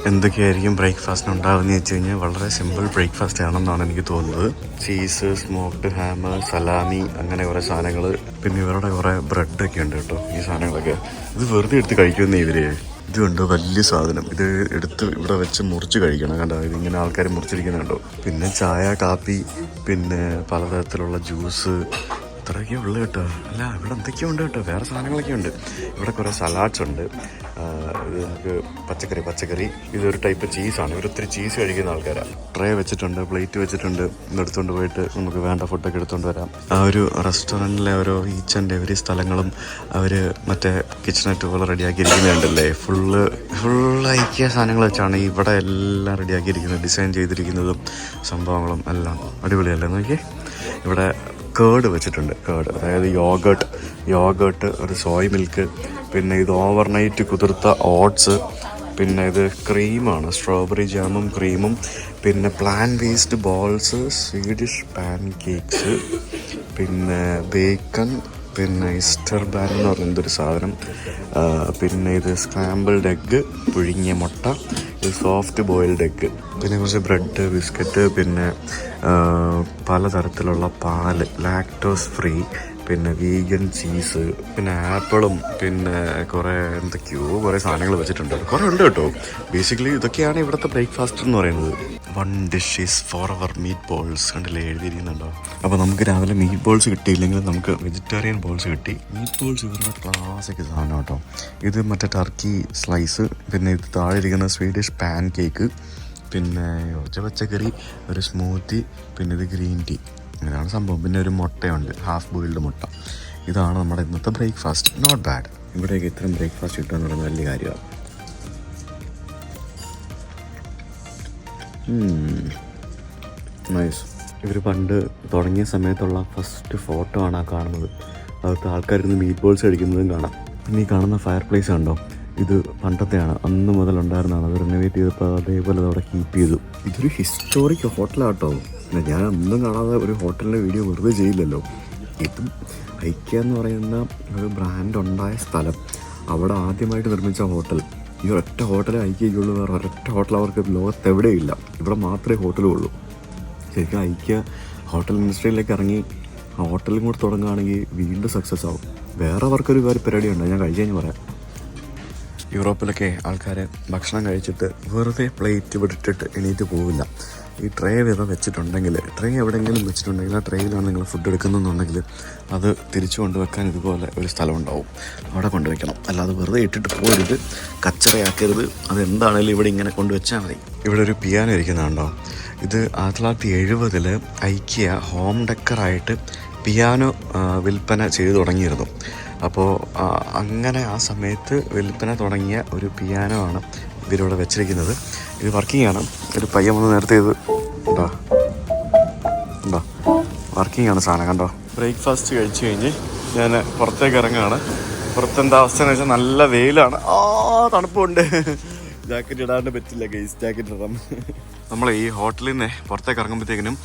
എന്തൊക്കെയായിരിക്കും ബ്രേക്ക്ഫാസ്റ്റിന് ഉണ്ടാകുമെന്ന് വെച്ച് കഴിഞ്ഞാൽ വളരെ സിമ്പിൾ ബ്രേക്ക്ഫാസ്റ്റ് ആണെന്നാണ് എനിക്ക് തോന്നുന്നത്. ചീസ്, സ്മോക്ക്ഡ് ഹാം, സലാമി, അങ്ങനെ കുറേ സാധനങ്ങൾ. പിന്നെ ഇവരുടെ കുറേ ബ്രെഡൊക്കെ ഉണ്ട് കേട്ടോ. ഈ സാധനങ്ങളൊക്കെ ഇത് വെറുതെ എടുത്ത് കഴിക്കുമെന്നേ ഇവര്. ഇത് കണ്ടോ, വലിയ സാധനം. ഇത് എടുത്ത് ഇവിടെ വെച്ച് മുറിച്ച് കഴിക്കണം. കണ്ടോ, ഇതിങ്ങനെ ആൾക്കാർ മുറിച്ചിരിക്കുന്നുണ്ടോ. പിന്നെ ചായ, കാപ്പി, പിന്നെ പലതരത്തിലുള്ള ജ്യൂസ്, ഇത്രയൊക്കെ ഉള്ളു കേട്ടോ. അല്ല, ഇവിടെ എന്തൊക്കെയോ ഉണ്ട് കേട്ടോ, വേറെ സാധനങ്ങളൊക്കെ ഉണ്ട്. ഇവിടെ കുറേ സലാഡ്സ് ഉണ്ട്. ഇത് നമുക്ക് പച്ചക്കറി. ഇതൊരു ടൈപ്പ് ചീസാണ്. ഇവരൊത്തിരി ചീസ് കഴിക്കുന്ന ആൾക്കാരാണ്. ട്രേ വെച്ചിട്ടുണ്ട്, പ്ലേറ്റ് വെച്ചിട്ടുണ്ട്. ഇന്നെടുത്തുകൊണ്ട് പോയിട്ട് നമുക്ക് വേണ്ട ഫുഡൊക്കെ എടുത്തുകൊണ്ട് വരാം. ആ ഒരു റെസ്റ്റോറൻറ്റിലെ ഓരോ ഈച്ച് ആൻഡ് എവരി സ്ഥലങ്ങളും അവർ മറ്റേ കിച്ചണറ്റ് പോലെ റെഡിയാക്കിയിരിക്കുന്നുണ്ടല്ലേ. ഫുൾ ഐക്യ സാധനങ്ങൾ വെച്ചാണ് ഇവിടെ എല്ലാം റെഡിയാക്കിയിരിക്കുന്നത്, ഡിസൈൻ ചെയ്തിരിക്കുന്നതും സംഭവങ്ങളും എല്ലാം അടിപൊളിയല്ലേ നോക്കിയേ. ഇവിടെ കേർഡ് വെച്ചിട്ടുണ്ട്. അതായത് യോഗേർട്ട്, ഒരു സോയ് മിൽക്ക്, പിന്നെ ഇത് ഓവർനൈറ്റ് കുതിർത്ത ഓട്സ്, പിന്നെ ഇത് ക്രീമാണ്, സ്ട്രോബെറി ജാമും ക്രീമും, പിന്നെ plan waste balls, Swedish pan cakes, പിന്നെ ബേക്കൺ, പിന്നെ ഈസ്റ്റർ ബാൻ എന്ന് പറയുന്നതൊരു സാധനം, പിന്നെ ഇത് സ്ക്രാമ്പിൾഡ് എഗ്ഗ്, പുഴുങ്ങിയ മുട്ട, ഇത് സോഫ്റ്റ് ബോയിൽഡ് എഗ്ഗ്, പിന്നെ കുറച്ച് ബ്രെഡ്, ബിസ്ക്കറ്റ്, പിന്നെ പലതരത്തിലുള്ള പാല്, ലാക്ടോസ് ഫ്രീ, പിന്നെ വീഗൻ ചീസ്, പിന്നെ ആപ്പിളും, പിന്നെ കുറേ കുറേ സാധനങ്ങൾ വെച്ചിട്ടുണ്ട്. കുറേ ഉണ്ട് കേട്ടോ. ബേസിക്കലി ഇതൊക്കെയാണ് ഇവിടുത്തെ ബ്രേക്ക്ഫാസ്റ്റ് എന്ന് പറയുന്നത്. 1 dish is for our meat balls കണ്ടില്ലേ എഴുതിയിരിക്കുന്നുണ്ടോ. അപ്പോൾ നമുക്ക് രാവിലെ മീറ്റ് ബോൾസ് കിട്ടിയില്ലെങ്കിൽ നമുക്ക് വെജിറ്റേറിയൻ ബോൾസ് കിട്ടി. മീറ്റ് ബോൾസ് ഇവരുടെ ക്ലാസിക് സാധനം കേട്ടോ. ഇത് മറ്റേ ടർക്കി സ്ലൈസ്, പിന്നെ ഇത് താഴെ ഇരിക്കുന്ന സ്വീഡിഷ് പാൻ കേക്ക്, പിന്നെ പച്ചക്കറി, ഒരു സ്മൂത്തി, പിന്നെ ഇത് ഗ്രീൻ ടീ. ഇതാണ് സംഭവം. പിന്നെ ഒരു മുട്ടയുണ്ട്, ഹാഫ് ബോയിൽഡ് മുട്ട. ഇതാണ് നമ്മുടെ ഇന്നത്തെ ബ്രേക്ക്ഫാസ്റ്റ്. Not bad. ഇവിടെയൊക്കെ ഇത്രയും ബ്രേക്ക്ഫാസ്റ്റ് കിട്ടുക എന്ന് പറയുന്നത് വലിയ കാര്യമാണ്. നൈസ്. ഇവർ പണ്ട് തുടങ്ങിയ സമയത്തുള്ള ഫസ്റ്റ് ഫോട്ടോ ആണ് ആ കാണുന്നത്. അകത്ത് ആൾക്കാരിന്ന് മീറ്റ് ബോൾസ് കഴിക്കുന്നതും കാണാം. പിന്നെ ഈ കാണുന്ന ഫയർ പ്ലേസ് കണ്ടോ, ഇത് പണ്ടത്തെയാണ്, അന്ന് മുതൽ ഉണ്ടായിരുന്നതാണ്. അത് റിനോവേറ്റ് ചെയ്തപ്പോൾ അതേപോലെ അവിടെ കീപ്പ് ചെയ്തു. ഇതൊരു ഹിസ്റ്റോറിക് ഹോട്ടലാട്ടോ. ഞാൻ ഒന്നും കാണാതെ ഒരു ഹോട്ടലിൻ്റെ വീഡിയോ വെറുതെ ചെയ്യില്ലല്ലോ. ഇതും ഐക്യ എന്ന് പറയുന്ന ഒരു ബ്രാൻഡ് ഉണ്ടായ സ്ഥലം, അവിടെ ആദ്യമായിട്ട് നിർമ്മിച്ച ഹോട്ടൽ. ഈ ഒരൊറ്റ ഹോട്ടലേ ഐക്യയ്ക്കുള്ളൂ. വേറെ ഒരൊറ്റ ഹോട്ടൽ അവർക്ക് ലോകത്തെവിടെയില്ല. ഇവിടെ മാത്രമേ ഹോട്ടലും ഉള്ളൂ. ശരിക്കും ഐക്യ ഹോട്ടൽ ഇൻഡസ്ട്രിയിലേക്ക് ഇറങ്ങി ഹോട്ടലും കൂടെ തുടങ്ങുകയാണെങ്കിൽ വീണ്ടും സക്സസ് ആവും. വേറെ അവർക്കൊരു പരിപാടിയുണ്ട്, ഞാൻ കഴിച്ചു കഴിഞ്ഞ് പറയാം. യൂറോപ്പിലൊക്കെ ആൾക്കാർ ഭക്ഷണം കഴിച്ചിട്ട് വെറുതെ പ്ലേറ്റ് വിട്ടിട്ട് എണീറ്റ് പോവില്ല. ഈ ട്രേ വെച്ചിട്ടുണ്ടെങ്കിൽ, ട്രേ എവിടെയെങ്കിലും വെച്ചിട്ടുണ്ടെങ്കിൽ ആ ട്രേയിലാണ് നിങ്ങൾ ഫുഡ് എടുക്കുന്നുണ്ടെങ്കിൽ അത് തിരിച്ചു കൊണ്ടുവെക്കാൻ ഇതുപോലെ ഒരു സ്ഥലം ഉണ്ടാവും. അവിടെ കൊണ്ടുവയ്ക്കണം. അല്ലാതെ വെറുതെ ഇട്ടിട്ട് പോരുത്, കച്ചറയാക്കരുത്. അതെന്താണേലും ഇവിടെ ഇങ്ങനെ കൊണ്ടുവച്ചാൽ മതി. ഇവിടെ ഒരു പിയാനോ ഇരിക്കുന്നുണ്ടോ. ഇത് 1970 ഐക്യ ഹോം ഡെക്കറായിട്ട് പിയാനോ വിൽപ്പന ചെയ്തു തുടങ്ങിയിരുന്നു. അപ്പോൾ അങ്ങനെ ആ സമയത്ത് വിൽപ്പന തുടങ്ങിയ ഒരു പിയാനോ ആണ് ഇവരിവിടെ വെച്ചിരിക്കുന്നത്. ഇത് വർക്കിംഗ് ആണ്. ഒരു പയ്യൻ വന്ന് നേരത്തെ ഇത് ഉണ്ടോ വർക്കിംഗ് ആണ് സാധനം കണ്ടോ. ബ്രേക്ക്ഫാസ്റ്റ് കഴിച്ച് കഴിഞ്ഞ് ഞാൻ പുറത്തേക്ക് ഇറങ്ങുകയാണ്. പുറത്തെന്താ അവസ്ഥ എന്ന് വെച്ചാൽ നല്ല വെയിലാണ്. തണുപ്പുണ്ട്. ജാക്കറ്റ് ഇടാണ്ട് പറ്റില്ല ഗൈസ്, ജാക്കറ്റ് ഇടാം. നമ്മൾ ഈ ഹോട്ടലിൽ നിന്ന് പുറത്തേക്ക് ഇറങ്ങുമ്പോഴത്തേക്കിനും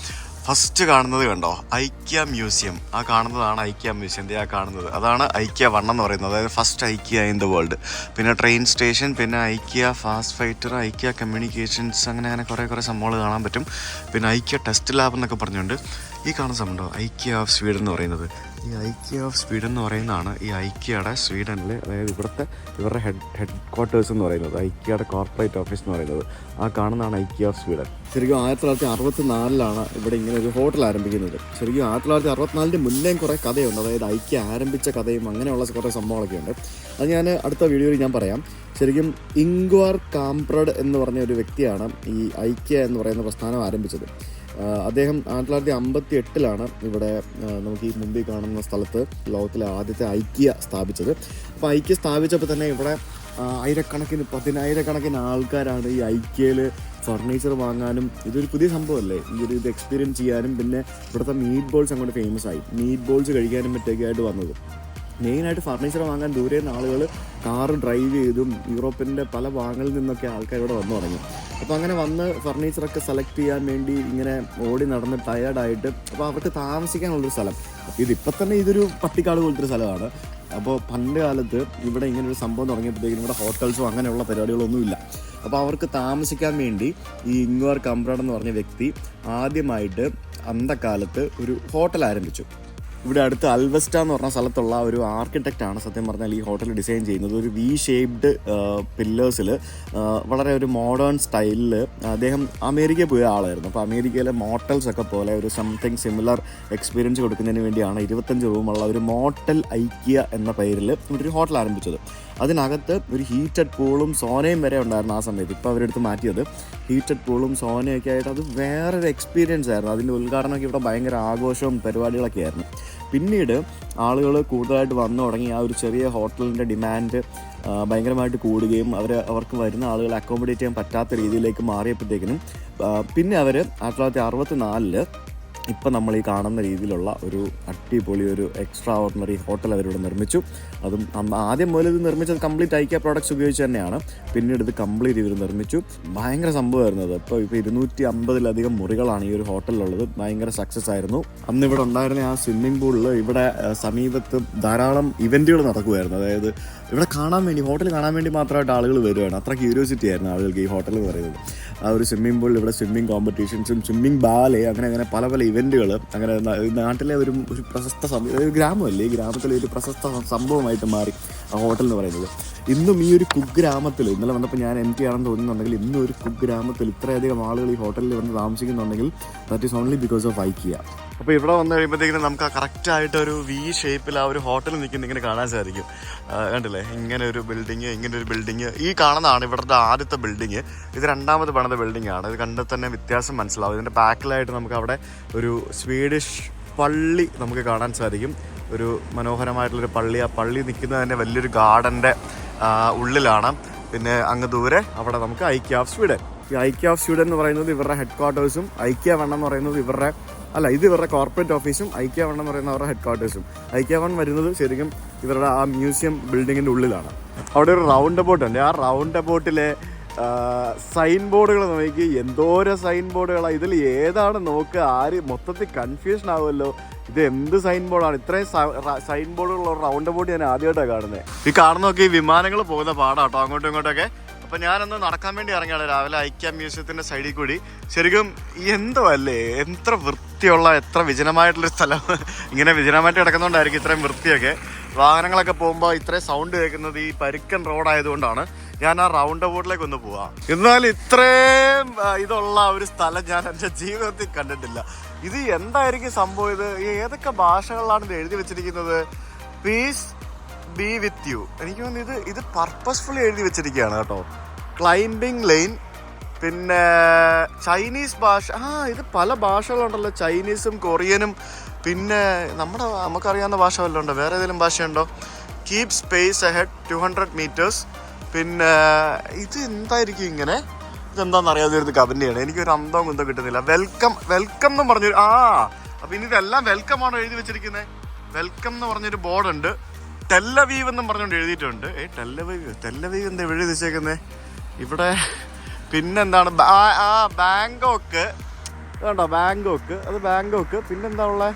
ഫസ്റ്റ് കാണുന്നത് കണ്ടോ, ഐക്യ മ്യൂസിയം. ആ കാണുന്നതാണ് ഐക്യ മ്യൂസിയം. ആ കാണുന്നത് അതാണ് ഐക്യ 1 എന്ന് പറയുന്നത്, അതായത് ഫസ്റ്റ് ഐക്യ ഇൻ ദ വേൾഡ്. പിന്നെ ട്രെയിൻ സ്റ്റേഷൻ, പിന്നെ ഐക്യ ഫാസ്റ്റ് ഫൈറ്റർ, ഐക്യ കമ്മ്യൂണിക്കേഷൻസ്, അങ്ങനെ കുറേ സംഭവങ്ങൾ കാണാൻ പറ്റും. പിന്നെ ഐക്യ ടെസ്റ്റ് ലാബ് എന്നൊക്കെ പറഞ്ഞുകൊണ്ട് ഈ കാണുന്ന സംഭവം ഐക്യ ഓഫ് സ്വീഡൻ എന്ന് പറയുന്നത്. ഈ ഐക്യ ഓഫ് സ്വീഡൻ എന്ന് പറയുന്നതാണ് ഈ ഐക്യയുടെ സ്വീഡനിൽ, അതായത് ഇവരുടെ ഹെഡ് ക്വാർട്ടേഴ്സ് എന്ന് പറയുന്നത്, ഐക്യയുടെ കോർപ്പറേറ്റ് ഓഫീസ് എന്ന് പറയുന്നത്. ആ കാണുന്നതാണ് ഐക്യ ഓഫ് സ്വീഡൻ. ശരിക്കും 1964 ഇവിടെ ഇങ്ങനെ ഒരു ഹോട്ടൽ ആരംഭിക്കുന്നത്. ശരിക്കും 1964 മുന്നേ കുറേ കഥയുണ്ട്. അതായത് ഐക്യ ആരംഭിച്ച കഥയും അങ്ങനെയുള്ള കുറേ സംഭവങ്ങളൊക്കെ ഉണ്ട്. അത് ഞാൻ അടുത്ത വീഡിയോയിൽ ഞാൻ പറയാം. ശരിക്കും ഇംഗ്വാർ കാംപ്രഡ് എന്ന് പറഞ്ഞ ഒരു വ്യക്തിയാണ് ഈ ഐക്യ എന്ന് പറയുന്ന പ്രസ്ഥാനം ആരംഭിച്ചത്. അദ്ദേഹം 1958 ഇവിടെ നമുക്ക് ഈ മുമ്പിൽ കാണുന്ന സ്ഥലത്ത് ലോകത്തിലെ ആദ്യത്തെ ഐക്യ സ്ഥാപിച്ചത്. അപ്പോൾ ഐക്യ സ്ഥാപിച്ചപ്പോൾ തന്നെ ഇവിടെ പതിനായിരക്കണക്കിന് ആൾക്കാരാണ് ഈ ഐക്യയിൽ ഫർണിച്ചർ വാങ്ങാനും, ഇതൊരു പുതിയ സംഭവമല്ലേ, ഇത് എക്സ്പീരിയൻസ് ചെയ്യാനും. പിന്നെ ഇവിടുത്തെ മീറ്റ് ബോൾസ് അങ്ങോട്ട് ഫേമസ് ആയി. മീറ്റ് ബോൾസ് കഴിക്കാനും മറ്റൊക്കെയായിട്ട് വന്നത്. മെയിനായിട്ട് ഫർണിച്ചർ വാങ്ങാൻ ദൂരെ നിന്ന് ആളുകൾ കാറ് ഡ്രൈവ് ചെയ്തും യൂറോപ്പിൻ്റെ പല ഭാഗങ്ങളിൽ നിന്നൊക്കെ ആൾക്കാർ ഇവിടെ വന്നു തുടങ്ങി. അപ്പോൾ അങ്ങനെ വന്ന് ഫർണിച്ചറൊക്കെ സെലക്ട് ചെയ്യാൻ വേണ്ടി ഇങ്ങനെ ഓടി നടന്ന് ടയേർഡായിട്ട്, അപ്പോൾ അവർക്ക് താമസിക്കാനുള്ളൊരു സ്ഥലം. ഇതിപ്പോൾ തന്നെ ഇതൊരു പട്ടിക്കാട് പോലത്തെ സ്ഥലമാണ്. അപ്പോൾ പണ്ട് കാലത്ത് ഇവിടെ ഇങ്ങനൊരു സംഭവം തുടങ്ങിയപ്പോഴത്തേക്കും ഇവിടെ ഹോട്ടൽസോ അങ്ങനെയുള്ള പരിപാടികളൊന്നുമില്ല. അപ്പോൾ അവർക്ക് താമസിക്കാൻ വേണ്ടി ഈ ഇംഗ്വാർ കാംപ്രഡ് എന്ന് പറഞ്ഞ വ്യക്തി ആദ്യമായിട്ട് അന്നക്കാലത്ത് ഒരു ഹോട്ടൽ ആരംഭിച്ചു. ഇവിടെ അടുത്ത് അൽവെസ്റ്റ എന്ന് പറഞ്ഞ സ്ഥലത്തുള്ള ഒരു ആർക്കിടെക്റ്റാണ് സത്യം പറഞ്ഞാൽ ഈ ഹോട്ടൽ ഡിസൈൻ ചെയ്യുന്നത്. ഒരു വി ഷേപ്ഡ് പില്ലേഴ്സിൽ വളരെ ഒരു മോഡേൺ സ്റ്റൈലിൽ. അദ്ദേഹം അമേരിക്കയിൽ പോയ ആളായിരുന്നു. അപ്പോൾ അമേരിക്കയിലെ മോട്ടൽസ് ഒക്കെ പോലെ ഒരു സംതിങ് സിമിലർ എക്സ്പീരിയൻസ് കൊടുക്കുന്നതിന് വേണ്ടിയാണ് 25 റൂമുള്ള ഒരു മോട്ടൽ ഐക്യ എന്ന പേരിൽ ഒരു ഹോട്ടൽ ആരംഭിച്ചത്. അതിനകത്ത് ഒരു ഹീറ്റഡ് പൂളും സോനയും വരെ ഉണ്ടായിരുന്നു ആ സമയത്ത്. ഇപ്പോൾ അവരെടുത്ത് മാറ്റിയത്. ഹീറ്റഡ് പൂളും സോനയൊക്കെ ആയിട്ട് അത് വേറൊരു എക്സ്പീരിയൻസ് ആയിരുന്നു. അതിൻ്റെ ഉദ്ഘാടനമൊക്കെ ഇവിടെ ഭയങ്കര ആഘോഷവും പരിപാടികളൊക്കെ ആയിരുന്നു. പിന്നീട് ആളുകൾ കൂടുതലായിട്ട് വന്നു തുടങ്ങി. ആ ഒരു ചെറിയ ഹോട്ടലിൻ്റെ ഡിമാൻഡ് ഭയങ്കരമായിട്ട് കൂടുകയും അവർക്ക് വരുന്ന ആളുകളെ അക്കോമഡേറ്റ് ചെയ്യാൻ പറ്റാത്ത രീതിയിലേക്ക് മാറിയപ്പോഴത്തേക്കിനും പിന്നെ അവർ 1964 ഇപ്പം നമ്മൾ ഈ കാണുന്ന രീതിയിലുള്ള ഒരു അടിപൊളി ഒരു എക്സ്ട്രാ ഓർഡിനറി ഹോട്ടൽ അവരിവിടെ നിർമ്മിച്ചു. അതും ആദ്യം മുതൽ ഇത് നിർമ്മിച്ചത് കംപ്ലീറ്റ് ഐക്യ പ്രോഡക്ട്സ് ഉപയോഗിച്ച് തന്നെയാണ്. പിന്നീട് ഇത് കംപ്ലീറ്റ് ഇവർ നിർമ്മിച്ചു. ഭയങ്കര സംഭവമായിരുന്നത്. ഇപ്പോൾ 250-ലധികം മുറികളാണ് ഈ ഒരു ഹോട്ടലിലുള്ളത്. ഭയങ്കര സക്സസ് ആയിരുന്നു. അന്ന് ഇവിടെ ഉണ്ടായിരുന്ന ആ സ്വിമ്മിംഗ് പൂളിൽ ഇവിടെ സമീപത്ത് ധാരാളം ഇവൻറ്റുകൾ നടക്കുമായിരുന്നു. അതായത് ഇവിടെ കാണാൻ വേണ്ടി, ഹോട്ടൽ കാണാൻ വേണ്ടി മാത്രമായിട്ട് ആളുകൾ വരുവാണ്. അത്ര ക്യൂരിയോസിറ്റി ആയിരുന്നു ആളുകൾക്ക് ഈ ഹോട്ടൽ എന്ന് പറയുന്നത്. ആ ഒരു സ്വിമ്മിംഗ് പൂളിൽ ഇവിടെ സ്വിമ്മിംഗ് കോമ്പറ്റീഷൻസും സ്വിമ്മിംഗ് ബാലെ അങ്ങനെ പല പല ഇവൻറ്റുകൾ അങ്ങനെ നാട്ടിലെ ഒരു പ്രശസ്ത ഒരു ഗ്രാമമല്ലേ, ഈ ഗ്രാമത്തിലെ ഒരു പ്രശസ്ത സംഭവമായിട്ട് മാറി ആ ഹോട്ടൽ എന്ന് പറയുന്നത്. ഇന്നും ഈ ഒരു കുഗ്രാമത്തിൽ, ഇന്നലെ വന്നപ്പോൾ ഞാൻ എം ടി ആണെന്ന് തോന്നുന്നുണ്ടെങ്കിൽ, ഇന്നും ഒരു കുഗ്രാമത്തിൽ ഇത്രയധികം ആളുകൾ ഈ ഹോട്ടലിൽ വന്ന് താമസിക്കുന്നുണ്ടെങ്കിൽ that is only because of IKEA. അപ്പോൾ ഇവിടെ വന്നു കഴിയുമ്പോഴത്തേക്കിനും നമുക്ക് ആ കറക്റ്റായിട്ട് ഒരു V ഷേപ്പിൽ ആ ഒരു ഹോട്ടൽ നിൽക്കുന്ന ഇങ്ങനെ കാണാൻ സാധിക്കും. കണ്ടില്ലേ, ഇങ്ങനെ ഒരു ബിൽഡിങ് ഈ കാണുന്നതാണ് ഇവിടുത്തെ ആദ്യത്തെ ബിൽഡിങ്. ഇത് രണ്ടാമത് പണിത ബിൽഡിംഗ് ആണ്. ഇത് കണ്ടാൽ തന്നെ വ്യത്യാസം മനസ്സിലാവും. ഇതിൻ്റെ ബാക്കിലായിട്ട് നമുക്ക് അവിടെ ഒരു സ്വീഡിഷ് പള്ളി നമുക്ക് കാണാൻ സാധിക്കും. ഒരു മനോഹരമായിട്ടുള്ളൊരു പള്ളി. ആ പള്ളി നിൽക്കുന്നത് തന്നെ വലിയൊരു ഗാർഡൻ്റെ ഉള്ളിലാണ്. പിന്നെ അങ്ങ് ദൂരെ അവിടെ നമുക്ക് IKEA ഓഫ് സ്വീഡൻ. ഈ IKEA ഓഫ് സ്വീഡൻ എന്ന് പറയുന്നത് ഇവരുടെ ഹെഡ് ക്വാർട്ടേഴ്സും, IKEA 1 എന്ന് പറയുന്നത് ഇത് ഇവരുടെ കോർപ്പറേറ്റ് ഓഫീസും, IKEA 1 എന്ന് പറയുന്ന അവരുടെ ഹെഡ് ക്വാർട്ടേഴ്സും. IKEA 1 വരുന്നത് ശരിക്കും ഇവരുടെ ആ മ്യൂസിയം ബിൽഡിങ്ങിൻ്റെ ഉള്ളിലാണ്. അവിടെ ഒരു റൗണ്ട് അബൌട്ട് ഉണ്ട്. ആ റൗണ്ട് അബൌട്ടിലെ സൈൻ ബോർഡുകൾ നോക്കി, എന്തോരം സൈൻ ബോർഡുകളാണ്. ഇതിൽ ഏതാണ് നോക്കുക, മൊത്തത്തിൽ കൺഫ്യൂഷൻ ആവുമല്ലോ. ഇത് എന്ത് സൈൻ ബോർഡാണ്? ഇത്രയും സൈൻ ബോർഡുകളുള്ള റൗണ്ട് അബൌട്ട് ഞാൻ ആദ്യമായിട്ടാണ് കാണുന്നത്. ഈ കാണുന്നൊക്കെ ഈ വിമാനങ്ങൾ പോകുന്ന പാടാട്ടോ അങ്ങോട്ടും ഇങ്ങോട്ടൊക്കെ. അപ്പോൾ ഞാനൊന്ന് നടക്കാൻ വേണ്ടി ഇറങ്ങിയാണ് രാവിലെ IKEA മ്യൂസിയത്തിൻ്റെ സൈഡിൽ കൂടി. ശരിക്കും എന്തോ അല്ലേ, എത്ര വൃത്തിയുള്ള, എത്ര വിജനമായിട്ടുള്ളൊരു സ്ഥലം. ഇങ്ങനെ വിജനമായിട്ട് കിടക്കുന്നതുകൊണ്ടായിരിക്കും ഇത്രയും വൃത്തിയൊക്കെ. വാഹനങ്ങളൊക്കെ പോകുമ്പോൾ ഇത്രയും സൗണ്ട് കേൾക്കുന്നത് ഈ പരുക്കൻ റോഡായതുകൊണ്ടാണ്. ഞാൻ ആ റൗണ്ട് അബൌട്ടിലേക്ക് ഒന്ന് പോവാം. എന്നാൽ ഇത്രയും ഇതുള്ള ഒരു സ്ഥലം ഞാൻ എൻ്റെ ജീവിതത്തിൽ കണ്ടിട്ടില്ല. ഇത് എന്തായിരിക്കും സംഭവം? ഇത് ഏതൊക്കെ ഭാഷകളിലാണ് ഇത് എഴുതി വെച്ചിരിക്കുന്നത്? Peace be with you. എനിക്ക് തോന്നുന്നു ഇത് പർപ്പസ്ഫുള്ളി എഴുതി വെച്ചിരിക്കുകയാണ് കേട്ടോ. ക്ലൈംബിംഗ് ലൈൻ, പിന്നെ ചൈനീസ് ഭാഷ. ഇത് പല ഭാഷകളുണ്ടല്ലോ, ചൈനീസും കൊറിയനും, പിന്നെ നമുക്കറിയാവുന്ന ഭാഷ വല്ലതും ഉണ്ടോ? വേറെ ഏതെങ്കിലും ഭാഷയുണ്ടോ? Keep space ahead 200 meters. പിന്നെ ഇത് എന്തായിരിക്കും ഇങ്ങനെ? ഇതെന്താണെന്ന് അറിയാതെ കമന്റ് ചെയ്യണം. എനിക്കൊരു അന്തവും കുന്തം കിട്ടുന്നില്ല. വെൽക്കം എന്ന് പറഞ്ഞൊരു അപ്പൊ ഇനി ഇതെല്ലാം വെൽക്കം ആണോ എഴുതി വെച്ചിരിക്കുന്നത്? വെൽക്കം എന്ന് പറഞ്ഞൊരു ബോർഡുണ്ട്. ടെല്ലവീവ് എന്നും പറഞ്ഞുകൊണ്ട് എഴുതിയിട്ടുണ്ട്. ടെല്ലവീവ് എന്താ എഴുതി വെച്ചേക്കുന്നത് ഇവിടെ? പിന്നെന്താണ്? ബാങ്കോക്ക് വേണ്ടോ? ബാങ്കോക്ക്. പിന്നെന്താ ഉള്ളത്?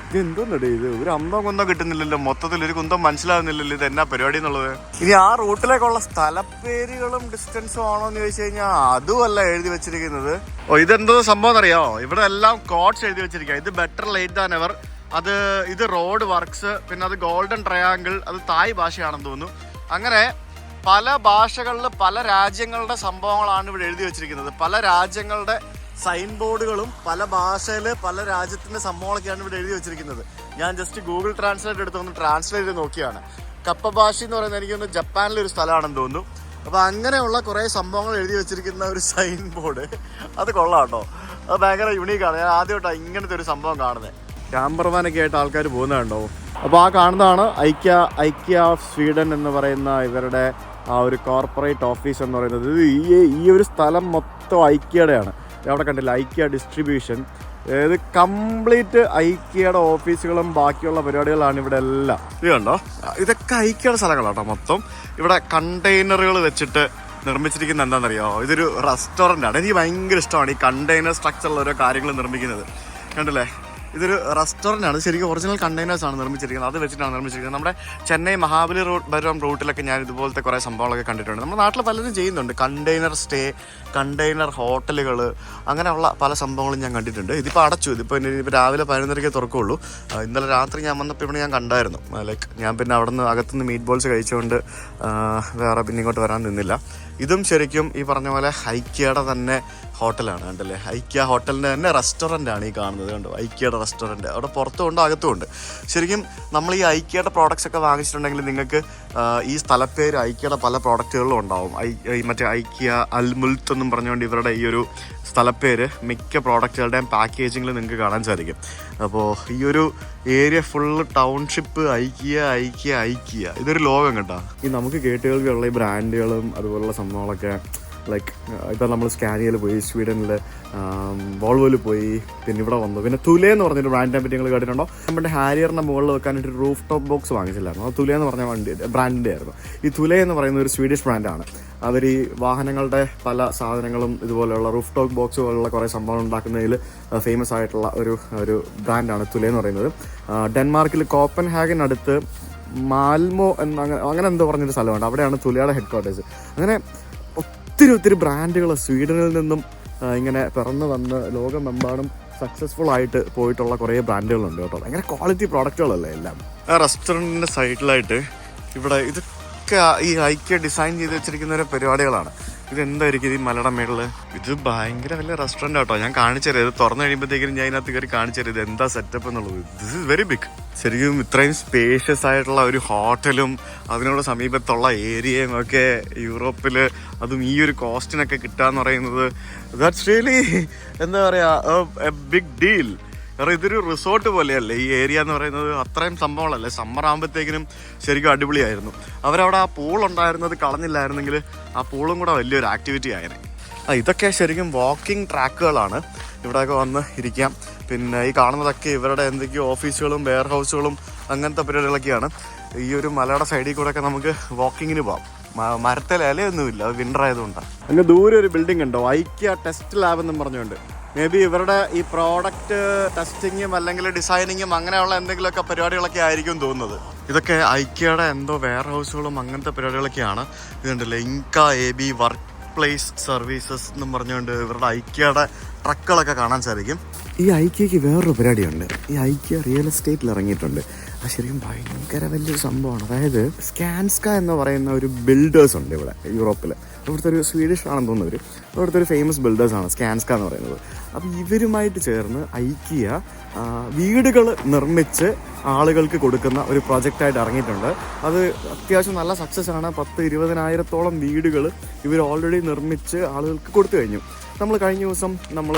ഇത് എന്തോന്നടേ ഇത്? ഒരു അന്തം കുന്തം കിട്ടുന്നില്ലല്ലോ, മൊത്തത്തിൽ ഒരു കുന്തം മനസ്സിലാവുന്നില്ലല്ലോ ഇത് എന്നാ പരിപാടി എന്നുള്ളത്. ഇനി ആ റൂട്ടിലേക്കുള്ള സ്ഥലപ്പേരുകളും ഡിസ്റ്റൻസും ആണോ എന്ന് ചോദിച്ചു കഴിഞ്ഞാൽ അതുമല്ല എഴുതി വെച്ചിരിക്കുന്നത്. ഇതെന്തോ സംഭവം എന്നറിയാമോ? ഇവിടെ എല്ലാം കോഡ്സ് എഴുതി വെച്ചിരിക്കുക. ഇത് ബെറ്റർ ലേറ്റ് ദാൻ എവർ, ഇത് റോഡ് വർക്ക്സ്, പിന്നെ അത് ഗോൾഡൻ ട്രയാങ്കിൾ, അത് തായ് ഭാഷയാണെന്ന് തോന്നുന്നു. അങ്ങനെ പല ഭാഷകളിൽ പല രാജ്യങ്ങളുടെ സംഭവങ്ങളാണ് ഇവിടെ എഴുതി വെച്ചിരിക്കുന്നത്. പല രാജ്യങ്ങളുടെ സൈൻ ബോർഡുകളും പല ഭാഷയിൽ പല രാജ്യത്തിൻ്റെ സംഭവങ്ങളൊക്കെയാണ് ഇവിടെ എഴുതി വെച്ചിരിക്കുന്നത്. ഞാൻ ജസ്റ്റ് ഗൂഗിൾ ട്രാൻസ്ലേറ്റ് എടുത്തൊന്ന് ട്രാൻസ്ലേറ്റ് ചെയ്ത് നോക്കിയാണ്. കപ്പബാഷി എന്ന് പറയുന്നത് എനിക്കൊന്ന് ജപ്പാനിലെ ഒരു സ്ഥലമാണെന്ന് തോന്നുന്നു. അപ്പോൾ അങ്ങനെയുള്ള കുറേ സംഭവങ്ങൾ എഴുതി വെച്ചിരിക്കുന്ന ഒരു സൈൻ ബോർഡ്, അത് കൊള്ളാം കേട്ടോ. അത് ഭയങ്കര യുണീക്കാണ്. ഞാൻ ആദ്യമായിട്ടാണ് ഇങ്ങനത്തെ ഒരു സംഭവം കാണുന്നത്. ക്യാമ്പർ വാനൊക്കെ ആയിട്ട് ആൾക്കാർ പോകുന്നതുണ്ടോ? അപ്പോൾ ആ കാണുന്നതാണ് IKEA ഓഫ് സ്വീഡൻ എന്ന് പറയുന്ന ഇവരുടെ ആ ഒരു കോർപ്പറേറ്റ് ഓഫീസ് എന്ന് പറയുന്നത്. ഈ ഒരു സ്ഥലം മൊത്തം IKEAയുടെയാണ്. അവിടെ കണ്ടില്ല, IKEA ഡിസ്ട്രിബ്യൂഷൻ. ഇത് കംപ്ലീറ്റ് IKEAയുടെ ഓഫീസുകളും ബാക്കിയുള്ള പരിപാടികളാണ് ഇവിടെ എല്ലാം. ഇത് കണ്ടോ, ഇതൊക്കെ IKEAയുടെ സ്ഥലങ്ങളാട്ടോ മൊത്തം. ഇവിടെ കണ്ടെയ്നറുകൾ വെച്ചിട്ട് നിർമ്മിച്ചിരിക്കുന്നത് എന്താണെന്നറിയോ? ഇതൊരു റെസ്റ്റോറൻ്റ് ആണ്. എനിക്ക് ഭയങ്കര ഇഷ്ടമാണ് ഈ കണ്ടെയ്നർ സ്ട്രക്ചറിൽ ഓരോ കാര്യങ്ങൾ നിർമ്മിക്കുന്നത്. കണ്ടില്ലേ, ഇതൊരു റെസ്റ്റോറൻ്റ് ആണ്. ശരിക്കും ഒറിജിനൽ കണ്ടെയ്നേഴ്സ് ആണ് നിർമ്മിച്ചിരിക്കുന്നത്. അത് വെച്ചിട്ടാണ് നിർമ്മിച്ചിരിക്കുന്നത്. നമ്മുടെ ചെന്നൈ മഹാബലിപുരം റൂട്ടിലൊക്കെ ഞാൻ ഇതുപോലത്തെ കുറേ സംഭവങ്ങളൊക്കെ കണ്ടിട്ടുണ്ട്. നമ്മുടെ നാട്ടിൽ പലരും ചെയ്യുന്നുണ്ട്. കണ്ടെയ്നർ സ്റ്റേ, കണ്ടെയ്നർ ഹോട്ടലുകൾ, അങ്ങനെയുള്ള പല സംഭവങ്ങളും ഞാൻ കണ്ടിട്ടുണ്ട്. ഇതിപ്പോൾ അടച്ചു. ഇതിപ്പോൾ രാവിലെ 11:30 തുറക്കുള്ളൂ. ഇന്നലെ രാത്രി ഞാൻ വന്നപ്പോൾ ഇവിടെ ഞാൻ കണ്ടായിരുന്നു. ഞാൻ പിന്നെ അവിടെ നിന്ന് അകത്തുനിന്ന് മീറ്റ് ബോൾസ് കഴിച്ചുകൊണ്ട് വേറെ പിന്നെ ഇങ്ങോട്ട് വരാൻ നിന്നില്ല. ഇതും ശരിക്കും ഈ പറഞ്ഞ പോലെ IKEAയുടെ തന്നെ ഹോട്ടലാണ്. കണ്ടല്ലേ, IKEA ഹോട്ടലിൻ്റെ തന്നെ റെസ്റ്റോറൻ്റ് ആണ് ഈ കാണുന്നത്. കണ്ടോ, IKEAയുടെ റെസ്റ്റോറൻറ്റ്. അവിടെ പുറത്തുമുണ്ട് അകത്തുമുണ്ട്. ശരിക്കും നമ്മൾ ഈ IKEAയുടെ പ്രോഡക്റ്റ്സ് ഒക്കെ വാങ്ങിച്ചിട്ടുണ്ടെങ്കിൽ നിങ്ങൾക്ക് ഈ സ്ഥലപ്പേര് IKEAയുടെ പല പ്രോഡക്റ്റുകളിലും ഉണ്ടാവും. മറ്റേ IKEA അൽമുൽത്ത് എന്നും പറഞ്ഞുകൊണ്ട് ഇവരുടെ ഈ ഒരു സ്ഥലപ്പേര് മിക്ക പ്രോഡക്റ്റുകളുടെയും പാക്കേജിങ്ങിൽ നിങ്ങൾക്ക് കാണാൻ സാധിക്കും. അപ്പോൾ ഈ ഒരു ഏരിയ ഫുള്ള് ടൗൺഷിപ്പ് IKEA ഇതൊരു ലോകം കേട്ടോ. ഈ നമുക്ക് കേട്ടുകൾക്കുള്ള ഈ ബ്രാൻഡുകളും അതുപോലുള്ള സംഭവങ്ങളൊക്കെ ഇപ്പം നമ്മൾ സ്കാനിയയിൽ പോയി, സ്വീഡനിൽ വോൾവോയിൽ പോയി, പിന്നെ ഇവിടെ വന്നു. പിന്നെ തുലേ എന്ന് പറഞ്ഞൊരു ബ്രാൻഡിനെ പറ്റി നിങ്ങൾ കേട്ടിട്ടുണ്ടോ? നമ്മുടെ ഹാരിയറിൻ്റെ മുകളിൽ വെക്കാനായിട്ട് ഒരു റൂഫ് ടോപ്പ് ബോക്സ് വാങ്ങിച്ചില്ലായിരുന്നു. അത് തുലേ എന്ന് പറഞ്ഞ ബ്രാൻഡിൻ്റെ ആയിരുന്നു. ഈ തുലേ എന്ന് പറയുന്ന ഒരു സ്വീഡിഷ് ബ്രാൻഡാണ്. അവർ ഈ വാഹനങ്ങളുടെ പല സാധനങ്ങളും ഇതുപോലെയുള്ള റൂഫ് ടോപ്പ് ബോക്സ് പോലുള്ള കുറേ സംഭവങ്ങൾ ഉണ്ടാക്കുന്നതിൽ ഫേമസ് ആയിട്ടുള്ള ഒരു ബ്രാൻഡാണ് തുലേ എന്ന് പറയുന്നത്. ഡെൻമാർക്കിൽ കോപ്പൻഹാഗനടുത്ത് മാൽമോ അങ്ങനെ എന്തോ പറഞ്ഞൊരു സ്ഥലമുണ്ട്. അവിടെയാണ് തുലയുടെ ഹെഡ് ക്വാർട്ടേഴ്സ്. അങ്ങനെ ഒത്തിരി ബ്രാൻഡുകൾ സ്വീഡനിൽ നിന്നും ഇങ്ങനെ പിറന്നു വന്ന് ലോകമെമ്പാടും സക്സസ്ഫുൾ ആയിട്ട് പോയിട്ടുള്ള കുറേ ബ്രാൻഡുകളുണ്ട് കേട്ടോ. ഭയങ്കര ക്വാളിറ്റി പ്രോഡക്റ്റുകളല്ലേ എല്ലാം. ആ റെസ്റ്റോറൻറ്റിൻ്റെ സൈഡിലായിട്ട് ഇവിടെ ഇതൊക്കെ ഈ ഐക്യ ഡിസൈൻ ചെയ്ത് വെച്ചിരിക്കുന്ന ഒരു പരിപാടികളാണ്. ഇതെന്തായിരിക്കും ഈ മലയുടെ മേളിൽ? ഇത് ഭയങ്കര വലിയ റെസ്റ്റോറൻറ്റ് കേട്ടോ. ഞാൻ കാണിച്ചു തരാം. ഇത് തുറന്നു കഴിയുമ്പോഴത്തേക്കും ഞാൻ ഇതിനകത്ത് കയറി കാണിച്ചു തരാം ഇത് എന്താ സെറ്റപ്പ് എന്നുള്ളത്. This is very big. ശരിക്കും ഇത്രയും സ്പേഷ്യസ് ആയിട്ടുള്ള ഒരു ഹോട്ടലും അതിനോട് സമീപത്തുള്ള ഏരിയയും ഒക്കെ യൂറോപ്പിൽ, അതും ഈ ഒരു കോസ്റ്റിനൊക്കെ കിട്ടാന്ന് പറയുന്നത് ദാറ്റ്സ് റിയലി എന്താ പറയുക ബിഗ് ഡീൽ. കാരണം ഇതൊരു റിസോർട്ട് പോലെയല്ലേ ഈ ഏരിയ എന്ന് പറയുന്നത്. അത്രയും സംഭവങ്ങളല്ലേ. സമ്മർ ആകുമ്പോഴത്തേക്കിനും ശരിക്കും അടിപൊളിയായിരുന്നു. അവരവിടെ ആ പൂൾ ഉണ്ടായിരുന്നത് കളഞ്ഞില്ലായിരുന്നെങ്കിൽ ആ പൂളും കൂടെ വലിയൊരു ആക്ടിവിറ്റി ആയിരുന്നു. ഇതൊക്കെ ശരിക്കും വാക്കിംഗ് ട്രാക്കുകളാണ്. ഇവിടെയൊക്കെ വന്ന് ഇരിക്കാം. പിന്നെ ഈ കാണുന്നതൊക്കെ ഇവരുടെ എന്തൊക്കെയോ ഓഫീസുകളും വെയർ ഹൗസുകളും അങ്ങനത്തെ പരിപാടികളൊക്കെയാണ്. ഈ ഒരു മലയുടെ സൈഡിൽ കൂടെ ഒക്കെ നമുക്ക് വാക്കിങ്ങിന് പോകാം. മരത്തിൽ ഇലയൊന്നുമില്ല, അത് വിൻ്റർ ആയതുകൊണ്ടാണ്. അങ്ങ് ദൂരെ ഒരു ബിൽഡിംഗ് ഉണ്ടോ, ഐക്യ ടെസ്റ്റ് ലാബ് എന്നും പറഞ്ഞുകൊണ്ട്. മേ ബി ഇവരുടെ ഈ പ്രോഡക്റ്റ് ടെസ്റ്റിങ്ങും അല്ലെങ്കിൽ ഡിസൈനിങ്ങും അങ്ങനെയുള്ള എന്തെങ്കിലുമൊക്കെ പരിപാടികളൊക്കെ ആയിരിക്കും തോന്നുന്നത്. ഇതൊക്കെ ഐക്യയുടെ എന്തോ വെയർ ഹൗസുകളും അങ്ങനത്തെ പരിപാടികളൊക്കെയാണ്. ഇതുണ്ടല്ലോ ഇൻക AB വർക്ക് പ്ലേസ് സർവീസസ് എന്നും പറഞ്ഞുകൊണ്ട് ഇവരുടെ ഐക്യയുടെ ട്രക്കുകളൊക്കെ കാണാൻ സാധിക്കും. ഈ ഐക്യക്ക് വേറൊരു പരിപാടിയുണ്ട്. ഈ ഐക്യ റിയൽ എസ്റ്റേറ്റിൽ ഇറങ്ങിയിട്ടുണ്ട്. അത് ശരിക്കും ഭയങ്കര വലിയൊരു സംഭവമാണ്. അതായത് സ്കാൻസ്ക എന്ന് പറയുന്ന ഒരു ബിൽഡേഴ്സ് ഉണ്ട് ഇവിടെ യൂറോപ്പിൽ. ഇവിടുത്തെ ഒരു സ്വീഡിഷ് ആണെന്ന് തോന്നുന്നവർ. ഇവിടുത്തെ ഒരു ഫേമസ് ബിൽഡേഴ്സാണ് സ്കാൻസ്ക എന്ന് പറയുന്നത്. അപ്പോൾ ഇവരുമായിട്ട് ചേർന്ന് ഐക്യ വീടുകൾ നിർമ്മിച്ച് ആളുകൾക്ക് കൊടുക്കുന്ന ഒരു പ്രോജക്റ്റായിട്ട് ഇറങ്ങിയിട്ടുണ്ട്. അത് അത്യാവശ്യം നല്ല സക്സസ് ആണ്. 10-20,000-ഓളം വീടുകൾ ഇവർ ഓൾറെഡി നിർമ്മിച്ച് ആളുകൾക്ക് കൊടുത്തു കഴിഞ്ഞു. നമ്മൾ കഴിഞ്ഞ ദിവസം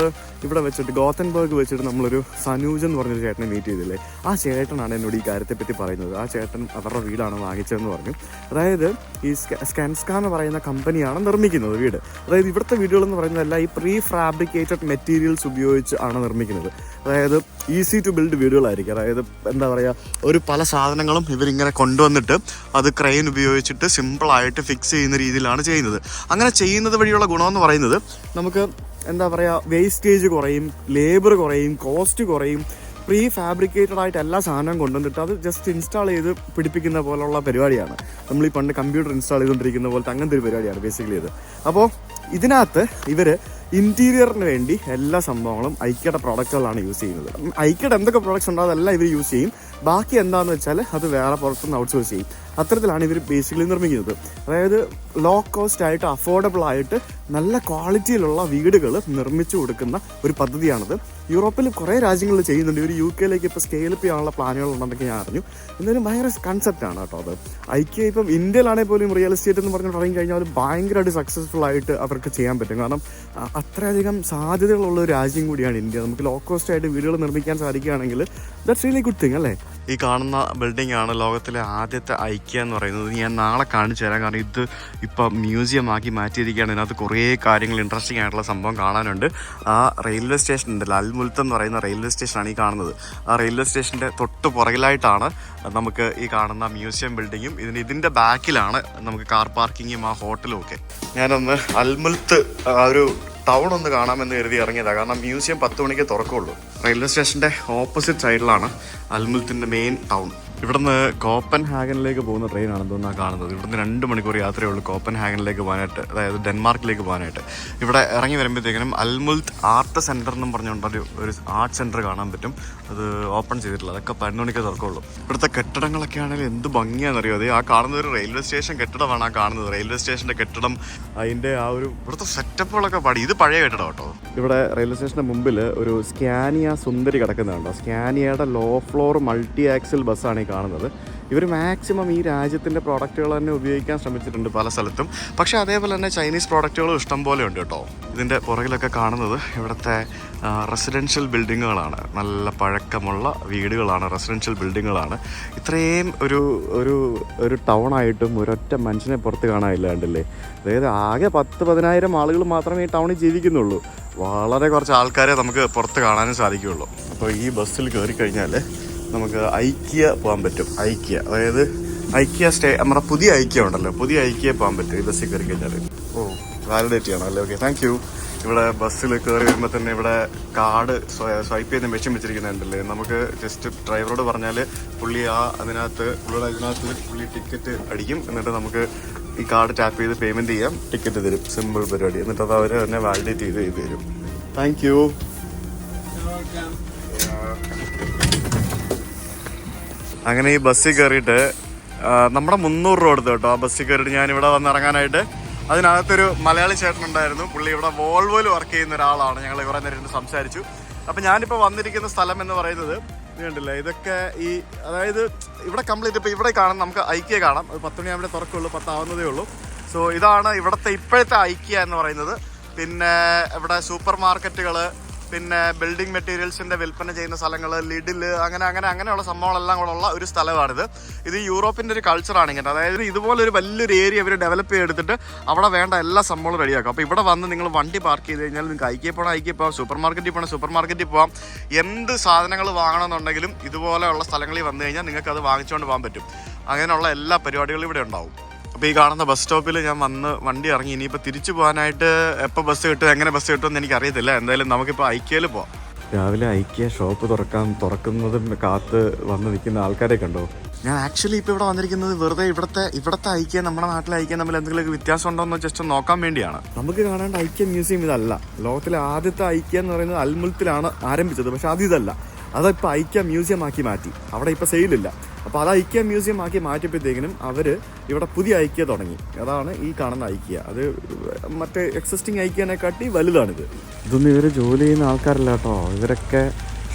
ഇവിടെ വെച്ചിട്ട് ഗോത്തൻബർഗ് വെച്ചിട്ട് നമ്മളൊരു സനൂജ് എന്ന് പറഞ്ഞൊരു ചേട്ടനെ മീറ്റ് ചെയ്തില്ലേ. ആ ചേട്ടനാണ് എന്നോട് ഈ കാര്യത്തെപ്പറ്റി പറയുന്നത്. ആ ചേട്ടൻ അവരുടെ വീടാണ് വാങ്ങിച്ചതെന്ന് പറഞ്ഞു. അതായത് ഈ സ്കാൻസ്ക എന്ന് പറയുന്ന കമ്പനിയാണ് നിർമ്മിക്കുന്നത് വീട്. അതായത് ഇവിടുത്തെ വീടുകൾ എന്ന് പറയുന്നതല്ല ഈ പ്രീ ഫാബ്രിക്കേറ്റഡ് മെറ്റീരിയൽസ് ഉപയോഗിച്ച് ആണ് നിർമ്മിക്കുന്നത്. അതായത് ഈസി ടു ബിൽഡ് വീടുകളായിരിക്കും. അതായത് എന്താ പറയുക, ഒരു പല സാധനങ്ങളും ഇവരിങ്ങനെ കൊണ്ടുവന്നിട്ട് അത് ക്രെയിൻ ഉപയോഗിച്ചിട്ട് സിമ്പിളായിട്ട് ഫിക്സ് ചെയ്യുന്ന രീതിയിലാണ് ചെയ്യുന്നത്. അങ്ങനെ ചെയ്യുന്നത് വഴിയുള്ള ഗുണമെന്ന് പറയുന്നത് നമുക്ക് എന്താ പറയുക, വേസ്റ്റേജ് കുറയും, ലേബർ കുറയും, കോസ്റ്റ് കുറയും. പ്രീ ഫാബ്രിക്കേറ്റഡ് ആയിട്ട് എല്ലാ സാധനവും കൊണ്ടുവന്നിട്ട് അത് ജസ്റ്റ് ഇൻസ്റ്റാൾ ചെയ്ത് പിടിപ്പിക്കുന്ന പോലുള്ള പരിപാടിയാണ്. നമ്മൾ ഈ പണ്ട് കമ്പ്യൂട്ടർ ഇൻസ്റ്റാൾ ചെയ്തുകൊണ്ടിരിക്കുന്ന പോലത്തെ അങ്ങനത്തെ ഒരു പരിപാടിയാണ് ബേസിക്കലി ഇത്. അപ്പോൾ ഇതിനകത്ത് ഇവർ ഇൻറ്റീരിയറിന് വേണ്ടി എല്ലാ സംഭവങ്ങളും ഐക്യയുടെ പ്രോഡക്റ്റുകളാണ് യൂസ് ചെയ്യുന്നത്. ഐക്യയുടെ എന്തൊക്കെ പ്രോഡക്റ്റ്സ് ഉണ്ടോ അതെല്ലാം ഇവർ യൂസ് ചെയ്യും. ബാക്കി എന്താണെന്ന് വെച്ചാൽ അത് വേറെ പുറത്തുനിന്ന് ഔട്ട്സോഴ്സ് ചെയ്യും. അത്തരത്തിലാണ് ഇവർ ബേസിക്കലി നിർമ്മിക്കുന്നത്. അതായത് ലോ കോസ്റ്റ് ആയിട്ട് അഫോർഡബിൾ ആയിട്ട് നല്ല ക്വാളിറ്റിയിലുള്ള വീടുകൾ നിർമ്മിച്ചു കൊടുക്കുന്ന ഒരു പദ്ധതിയാണിത്. യൂറോപ്പിൽ കുറേ രാജ്യങ്ങളിൽ ചെയ്യുന്നുണ്ട്. ഇവർ UK ഇപ്പോൾ സ്കെയിലപ്പ് ചെയ്യാനുള്ള പ്ലാനുകളുണ്ടെന്നൊക്കെ ഞാൻ അറിഞ്ഞു. എന്തായാലും ഭയങ്കര കൺസെപ്റ്റാണ് കേട്ടോ അത്. ഐക്യ ഇപ്പം ഇന്ത്യയിലാണെങ്കിൽ പോലും റിയൽ എസ്റ്റേറ്റ് എന്ന് പറഞ്ഞിട്ട് ഇറങ്ങി കഴിഞ്ഞാൽ ഭയങ്കരമായിട്ട് സക്സസ്ഫുൾ ആയിട്ട് അവർക്ക് ചെയ്യാൻ പറ്റും. കാരണം അത്രയധികം സാധ്യതകളുള്ള ഒരു രാജ്യം കൂടിയാണ് ഇന്ത്യ. നമുക്ക് ലോ കോസ്റ്റ് ആയിട്ട് വീടുകൾ നിർമ്മിക്കാൻ സാധിക്കുകയാണെങ്കിൽ ദാറ്റ്സ് റിയലി ഗുഡ് തിങ് അല്ലേ. ഈ കാണുന്ന ബിൽഡിംഗ് ആണ് ലോകത്തിലെ ആദ്യത്തെ ഐക്യ എന്ന് പറയുന്നത്. ഞാൻ നാളെ കാണിച്ചു തരാം. കാരണം ഇത് ഇപ്പം മ്യൂസിയം ആക്കി മാറ്റിയിരിക്കുകയാണ്. ഇതിനകത്ത് കുറേ കാര്യങ്ങൾ ഇൻട്രസ്റ്റിംഗ് ആയിട്ടുള്ള സംഭവം കാണാനുണ്ട്. ആ റെയിൽവേ സ്റ്റേഷൻ ഉണ്ടല്ലോ, അൽമുൽത്ത് എന്ന് പറയുന്ന റെയിൽവേ സ്റ്റേഷനാണ് ഈ കാണുന്നത്. ആ റെയിൽവേ സ്റ്റേഷൻ്റെ തൊട്ട് പുറകിലായിട്ടാണ് നമുക്ക് ഈ കാണുന്ന മ്യൂസിയം ബിൽഡിങ്ങും ഇതിൻ്റെ ബാക്കിലാണ് നമുക്ക് കാർ പാർക്കിങ്ങും ആ ഹോട്ടലും ഒക്കെ. ഞാനൊന്ന് അൽമുൽത്ത് ഒരു ടൗൺ ഒന്ന് കാണാമെന്ന് കരുതി ഇറങ്ങിയതാണ്. കാരണം മ്യൂസിയം 10 മണിക്ക് തുറക്കുള്ളൂ. റെയിൽവേ സ്റ്റേഷൻ്റെ ഓപ്പോസിറ്റ് സൈഡിലാണ് അൽമുൽത്തിൻ്റെ മെയിൻ ടൗൺ. ഇവിടുന്ന് കോപ്പൻഹാഗനിലേക്ക് പോകുന്ന ട്രെയിനാണെന്ന് തോന്നുന്നു കാണുന്നത്. ഇവിടുന്ന് 2 മണിക്കൂർ യാത്രയേ ഉള്ളൂ കോപ്പൻഹാഗനിലേക്ക് പോകാനായിട്ട്, അതായത് ഡെൻമാർക്കിലേക്ക് പോകാനായിട്ട്. ഇവിടെ ഇറങ്ങി വരുമ്പോഴത്തേക്കിനും അൽമുൽത്ത് ആർട്ട് സെൻറ്റർ എന്നും പറഞ്ഞുകൊണ്ടൊരു ആർട്ട് സെൻറ്റർ കാണാൻ പറ്റും. അത് ഓപ്പൺ ചെയ്തിട്ടില്ല. അതൊക്കെ 12 മണിക്ക് തുറക്കുള്ളൂ. ഇവിടുത്തെ കെട്ടിടങ്ങളൊക്കെ ആണെങ്കിൽ എന്ത് ഭംഗിയാണെന്നറിയോ. അത് ആ കാണുന്ന ഒരു റെയിൽവേ സ്റ്റേഷൻ കെട്ടിടമാണ് ആ കാണുന്നത്. റെയിൽവേ സ്റ്റേഷൻ്റെ കെട്ടിടം, അതിൻ്റെ ആ ഒരു ഇവിടുത്തെ സെറ്റപ്പുകളൊക്കെ പാടി. ഇത് പഴയ കെട്ടിടം കേട്ടോ. ഇവിടെ റെയിൽവേ സ്റ്റേഷൻ്റെ മുമ്പിൽ ഒരു സ്കാനിയ സുന്ദരി കിടക്കുന്നുണ്ടോ. സ്കാനിയയുടെ ലോ ഫ്ലോർ മൾട്ടി ആക്സിൽ ബസ്സാണ് ഈ കാണുന്നത്. ഇവർ മാക്സിമം ഈ രാജ്യത്തിൻ്റെ പ്രോഡക്റ്റുകൾ തന്നെ ഉപയോഗിക്കാൻ ശ്രമിച്ചിട്ടുണ്ട് പല സ്ഥലത്തും. പക്ഷേ അതേപോലെ തന്നെ ചൈനീസ് പ്രോഡക്റ്റുകളും ഇഷ്ടം പോലെ ഉണ്ട് കേട്ടോ. ഇതിൻ്റെ പുറകിലൊക്കെ കാണുന്നത് ഇവിടുത്തെ റെസിഡൻഷ്യൽ ബിൽഡിങ്ങുകളാണ്. നല്ല പഴക്കമുള്ള വീടുകളാണ്, റെസിഡൻഷ്യൽ ബിൽഡിങ്ങുകളാണ്. ഇത്രയും ഒരു ടൗണായിട്ടും ഒരൊറ്റ മനുഷ്യനെ പുറത്ത് കാണാനില്ല കണ്ടില്ലേ. അതായത് ആകെ 10-10,000 ആളുകൾ മാത്രമേ ഈ ടൗണിൽ ജീവിക്കുന്നുള്ളൂ. വളരെ കുറച്ച് ആൾക്കാരെ നമുക്ക് പുറത്ത് കാണാനും സാധിക്കുകയുള്ളൂ. അപ്പോൾ ഈ ബസ്സിൽ കയറി കഴിഞ്ഞാൽ നമുക്ക് ഐക്യ പോകാൻ പറ്റും. ഐക്യ, അതായത് ഐക്യ നമ്മുടെ പുതിയ ഐക്യ ഉണ്ടല്ലോ, പുതിയ ഐക്യ പോകാൻ പറ്റും ഈ ബസ്സിൽ കയറി കഴിഞ്ഞാൽ. ഓ, വാലിഡേറ്റ് ചെയ്യണം അല്ലേ. Okay, thank you. ഇവിടെ ബസ്സിൽ കയറി വരുമ്പോൾ തന്നെ ഇവിടെ കാർഡ് സ്വൈപ്പ് ചെയ്ത് മെഷീൻ വെച്ചിരിക്കുന്നുണ്ടല്ലേ. നമുക്ക് ജസ്റ്റ് ഡ്രൈവറോട് പറഞ്ഞാൽ പുള്ളി ഇതിനകത്ത് പുള്ളി ടിക്കറ്റ് അടിക്കും. എന്നിട്ട് നമുക്ക് ഈ കാർഡ് ടാപ്പ് ചെയ്ത് പേയ്മെന്റ് ചെയ്യാം, ടിക്കറ്റ് തരും. സിമ്പിൾ പരിപാടി. എന്നിട്ട് അത് അവർ തന്നെ വാലിഡേറ്റ് ചെയ്ത് തരും. Thank you. അങ്ങനെ ഈ ബസ്സിൽ കയറിയിട്ട് നമ്മുടെ 300 രൂപ എടുത്തു കേട്ടോ. ആ ബസ്സിൽ കയറിയിട്ട് ഞാനിവിടെ വന്ന് ഇറങ്ങാനായിട്ട്. അതിനകത്തൊരു മലയാളി ചേട്ടനുണ്ടായിരുന്നു. പുള്ളി ഇവിടെ വോൾവോയിൽ വർക്ക് ചെയ്യുന്ന ഒരാളാണ്. ഞങ്ങൾ കുറേ നേരം സംസാരിച്ചു. അപ്പം ഞാനിപ്പോൾ വന്നിരിക്കുന്ന സ്ഥലം എന്ന് പറയുന്നത് കണ്ടില്ല, ഇതൊക്കെ ഈ അതായത് ഇവിടെ കംപ്ലീറ്റ് ഇപ്പോൾ ഇവിടെ കാണാം, നമുക്ക് ഐക്യ കാണാം. 10 മണിയാകുമ്പോൾ തുറക്കുള്ളൂ, 10 ആവുന്നതേ ഉള്ളൂ. സോ ഇതാണ് ഇവിടുത്തെ ഇപ്പോഴത്തെ ഐക്യ എന്ന് പറയുന്നത്. പിന്നെ ഇവിടെ സൂപ്പർ മാർക്കറ്റുകൾ, പിന്നെ ബിൽഡിംഗ് മെറ്റീരിയൽസിൻ്റെ വിൽപ്പന ചെയ്യുന്ന സ്ഥലങ്ങൾ, ലിഡിൽ, അങ്ങനെയുള്ള സംഭവങ്ങളെല്ലാം കൂടെ ഉള്ള ഒരു സ്ഥലമാണിത്. ഇത് യൂറോപ്പിൻ്റെ ഒരു കൾച്ചറാണ് ഇങ്ങനെ. അതായത് ഇതുപോലെ ഒരു വലിയൊരു ഏരിയ ഇവർ ഡെവലപ്പ് ചെയ്തെടുത്തിട്ട് അവിടെ വേണ്ട എല്ലാ സംഭവങ്ങളും റെഡിയാക്കും. അപ്പോൾ ഇവിടെ വന്ന് നിങ്ങൾ വണ്ടി പാർക്ക് ചെയ്ത് കഴിഞ്ഞാൽ നിങ്ങൾക്ക് ഐക്യ പോകാം, സൂപ്പർ മാർക്കറ്റിൽ പോകാം. എന്ത് സാധനങ്ങൾ വാങ്ങണമെന്നുണ്ടെങ്കിലും ഇതുപോലെയുള്ള സ്ഥലങ്ങളിൽ വന്നു കഴിഞ്ഞാൽ നിങ്ങൾക്ക് അത് വാങ്ങിച്ചുകൊണ്ട് പോകാൻ പറ്റും. അങ്ങനെയുള്ള എല്ലാ പരിപാടികളും ഇവിടെ ഉണ്ടാവും. അപ്പോൾ ഈ കാണുന്ന ബസ് സ്റ്റോപ്പിൽ ഞാൻ വന്ന് വണ്ടി ഇറങ്ങി. ഇനിയിപ്പോൾ തിരിച്ചു പോകാനായിട്ട് എപ്പോൾ ബസ് കിട്ടും, എങ്ങനെ ബസ് കിട്ടുമെന്ന് എനിക്കറിയത്തില്ല. എന്തായാലും നമുക്കിപ്പോൾ ഐക്യയിൽ പോവാം. രാവിലെ ഐക്യ ഷോപ്പ് തുറക്കുന്നതും കാത്ത് വന്ന് നിൽക്കുന്ന ആൾക്കാരെ കണ്ടോ? ഞാൻ ആക്ച്വലി ഇപ്പോൾ ഇവിടെ വന്നിരിക്കുന്നത് വെറുതെ ഇവിടുത്തെ ഐക്യ നമ്മുടെ നാട്ടിലെ ഐക്യ തമ്മിൽ എന്തെങ്കിലും വ്യത്യാസം ഉണ്ടോ എന്ന് ജസ്റ്റ് നോക്കാൻ വേണ്ടിയാണ്. നമുക്ക് കാണേണ്ട ഐക്യ മ്യൂസിയം ഇതല്ല. ലോകത്തിലെ ആദ്യത്തെ ഐക്യ എന്ന് പറയുന്നത് അൽമുൽത്തിലാണ് ആരംഭിച്ചത്. പക്ഷെ അതിതല്ല, അതിപ്പോൾ ഐക്യ മ്യൂസിയം ആക്കി മാറ്റി. അവിടെ ഇപ്പോൾ സെയിലില്ല. അപ്പോൾ അത് ഐക്യ മ്യൂസിയം ആക്കി മാറ്റിയപ്പോഴത്തേക്കിനും അവർ ഇവിടെ പുതിയ ഐക്യ തുടങ്ങി. അതാണ് ഈ കാണുന്ന ഐക്യ. അത് മറ്റേ എക്സിസ്റ്റിംഗ് ഐക്യനെക്കാട്ടി വലുതാണിത്. ഇതൊന്നും ഇവർ ജോലി ചെയ്യുന്ന ആൾക്കാരല്ല കേട്ടോ. ഇവരൊക്കെ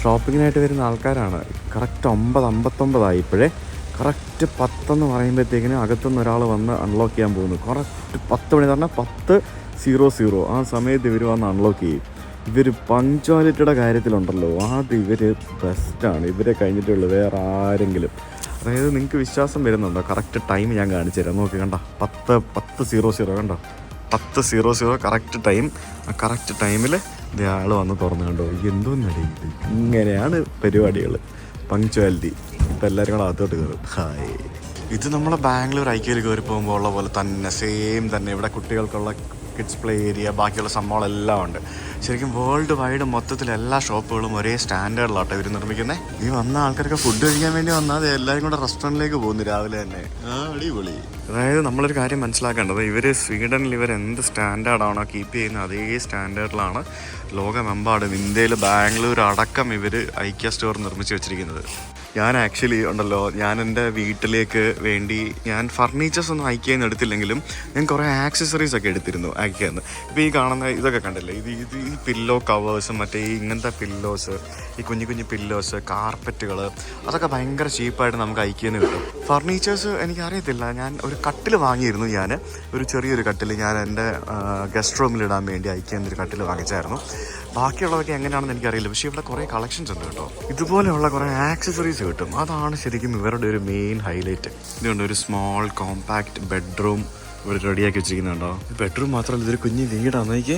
ഷോപ്പിങ്ങിനായിട്ട് വരുന്ന ആൾക്കാരാണ്. കറക്റ്റ് 9:59 ഇപ്പോഴേ. കറക്റ്റ് 10 എന്ന് പറയുമ്പോഴത്തേക്കിനും അകത്തുനിന്ന് ഒരാൾ വന്ന് അൺലോക്ക് ചെയ്യാൻ പോകുന്നു. കറക്റ്റ് 10 മണി പറഞ്ഞാൽ 10:00 ആ സമയത്ത് ഇവർ വന്ന് അൺലോക്ക് ചെയ്യും. ഇവർ പങ്ക്ച്വാലിറ്റിയുടെ കാര്യത്തിലുണ്ടല്ലോ, അത് ഇവർ ബെസ്റ്റാണ്. ഇവരെ കഴിഞ്ഞിട്ടുള്ളൂ വേറെ ആരെങ്കിലും. അതായത് നിങ്ങൾക്ക് വിശ്വാസം വരുന്നുണ്ടോ? കറക്റ്റ് ടൈം ഞാൻ കാണിച്ചു തരാം. നോക്കി കണ്ടോ, 10:00 കണ്ടോ, 10:00 കറക്റ്റ് ടൈം. ആ കറക്റ്റ് ടൈമിൽ ഇയാൾ വന്ന് തുറന്നു കണ്ടോ. എന്തോന്നടേ ഇത്? ഇങ്ങനെയാണ് പരിപാടികൾ, പങ്ക്ച്വാലിറ്റി. ഇപ്പം എല്ലാവരും കൂടെ അകത്തോട്ട് കയറും. ഹായ്. ഇത് നമ്മളെ ബാംഗ്ലൂർ ഐക്യയിൽ കയറി പോകുമ്പോൾ ഉള്ള പോലെ തന്നെ സെയിം തന്നെ. ഇവിടെ കുട്ടികൾക്കുള്ള കിഡ്സ് പ്ലേ ഏരിയ, ബാക്കിയുള്ള സംഭവങ്ങളെല്ലാം ഉണ്ട്. ശരിക്കും വേൾഡ് വൈഡ് മൊത്തത്തിൽ എല്ലാ ഷോപ്പുകളും ഒരേ സ്റ്റാൻഡേർഡിലാട്ടോ ഇവർ നിർമ്മിക്കുന്നത്. ഈ വന്ന ആൾക്കാരൊക്കെ ഫുഡ് കഴിക്കാൻ വേണ്ടി വന്നാൽ അത് എല്ലാവരും കൂടെ റെസ്റ്റോറൻറ്റിലേക്ക് പോകുന്നു രാവിലെ തന്നെ. അടിപൊളി. അതായത് നമ്മളൊരു കാര്യം മനസ്സിലാക്കേണ്ടത്, സ്വീഡനിൽ ഇവർ എന്ത് സ്റ്റാൻഡേർഡാണോ കീപ്പ് ചെയ്യുന്നത് അതേ സ്റ്റാൻഡേർഡിലാണ് ലോകമെമ്പാടും, ഇന്ത്യയിൽ ബാംഗ്ലൂർ അടക്കം ഇവർ ഐക്യ സ്റ്റോർ നിർമ്മിച്ച് വെച്ചിരിക്കുന്നത്. ഞാൻ ആക്ച്വലി ഉണ്ടല്ലോ, ഞാൻ എൻ്റെ വീട്ടിലേക്ക് വേണ്ടി ഞാൻ ഫർണിച്ചേഴ്സ് ഒന്നും ഐക്യയിൽ നിന്ന് എടുത്തില്ലെങ്കിലും ഞാൻ കുറേ ആക്സസറീസ് ഒക്കെ എടുത്തിരുന്നു ഐക്യയിൽ നിന്ന്. ഇപ്പോൾ ഈ കാണുന്ന ഇതൊക്കെ കണ്ടില്ലേ, ഈ പില്ലോ കവേഴ്സും മറ്റേ ഈ ഇങ്ങനത്തെ പില്ലോസ്, ഈ കുഞ്ഞു പില്ലോസ്, കാർപ്പറ്റുകൾ, അതൊക്കെ ഭയങ്കര ചീപ്പായിട്ട് നമുക്ക് ഐക്യയിൽ നിന്ന് കിട്ടും. ഫർണിച്ചേഴ്സ് എനിക്കറിയത്തില്ല. ഞാൻ ഒരു കട്ടിൽ വാങ്ങിയിരുന്നു. ഒരു ചെറിയൊരു കട്ടിൽ ഞാൻ എൻ്റെ ഗസ്റ്റ് റൂമിലിടാൻ വേണ്ടി ഐക്യയിൽ നിന്നൊരു കട്ടിൽ വാങ്ങിച്ചായിരുന്നു. ബാക്കിയുള്ളതൊക്കെ എങ്ങനെയാണെന്ന് എനിക്കറിയില്ല. പക്ഷേ ഇവിടെ കുറേ കളക്ഷൻസ് ഉണ്ട് കേട്ടോ. ഇതുപോലെയുള്ള കുറേ ആക്സസറീസ് കിട്ടും. അതാണ് ശരിക്കും ഇവരുടെ ഒരു മെയിൻ ഹൈലൈറ്റ്. ഇതുകൊണ്ട് ഒരു സ്മോൾ കോമ്പാക്റ്റ് ബെഡ്റൂം ഇവിടെ റെഡിയാക്കി വെച്ചിരിക്കുന്നുണ്ടോ. ബെഡ്റൂം മാത്രമല്ല, ഇതൊരു കുഞ്ഞ് വീടാണ്. എനിക്ക്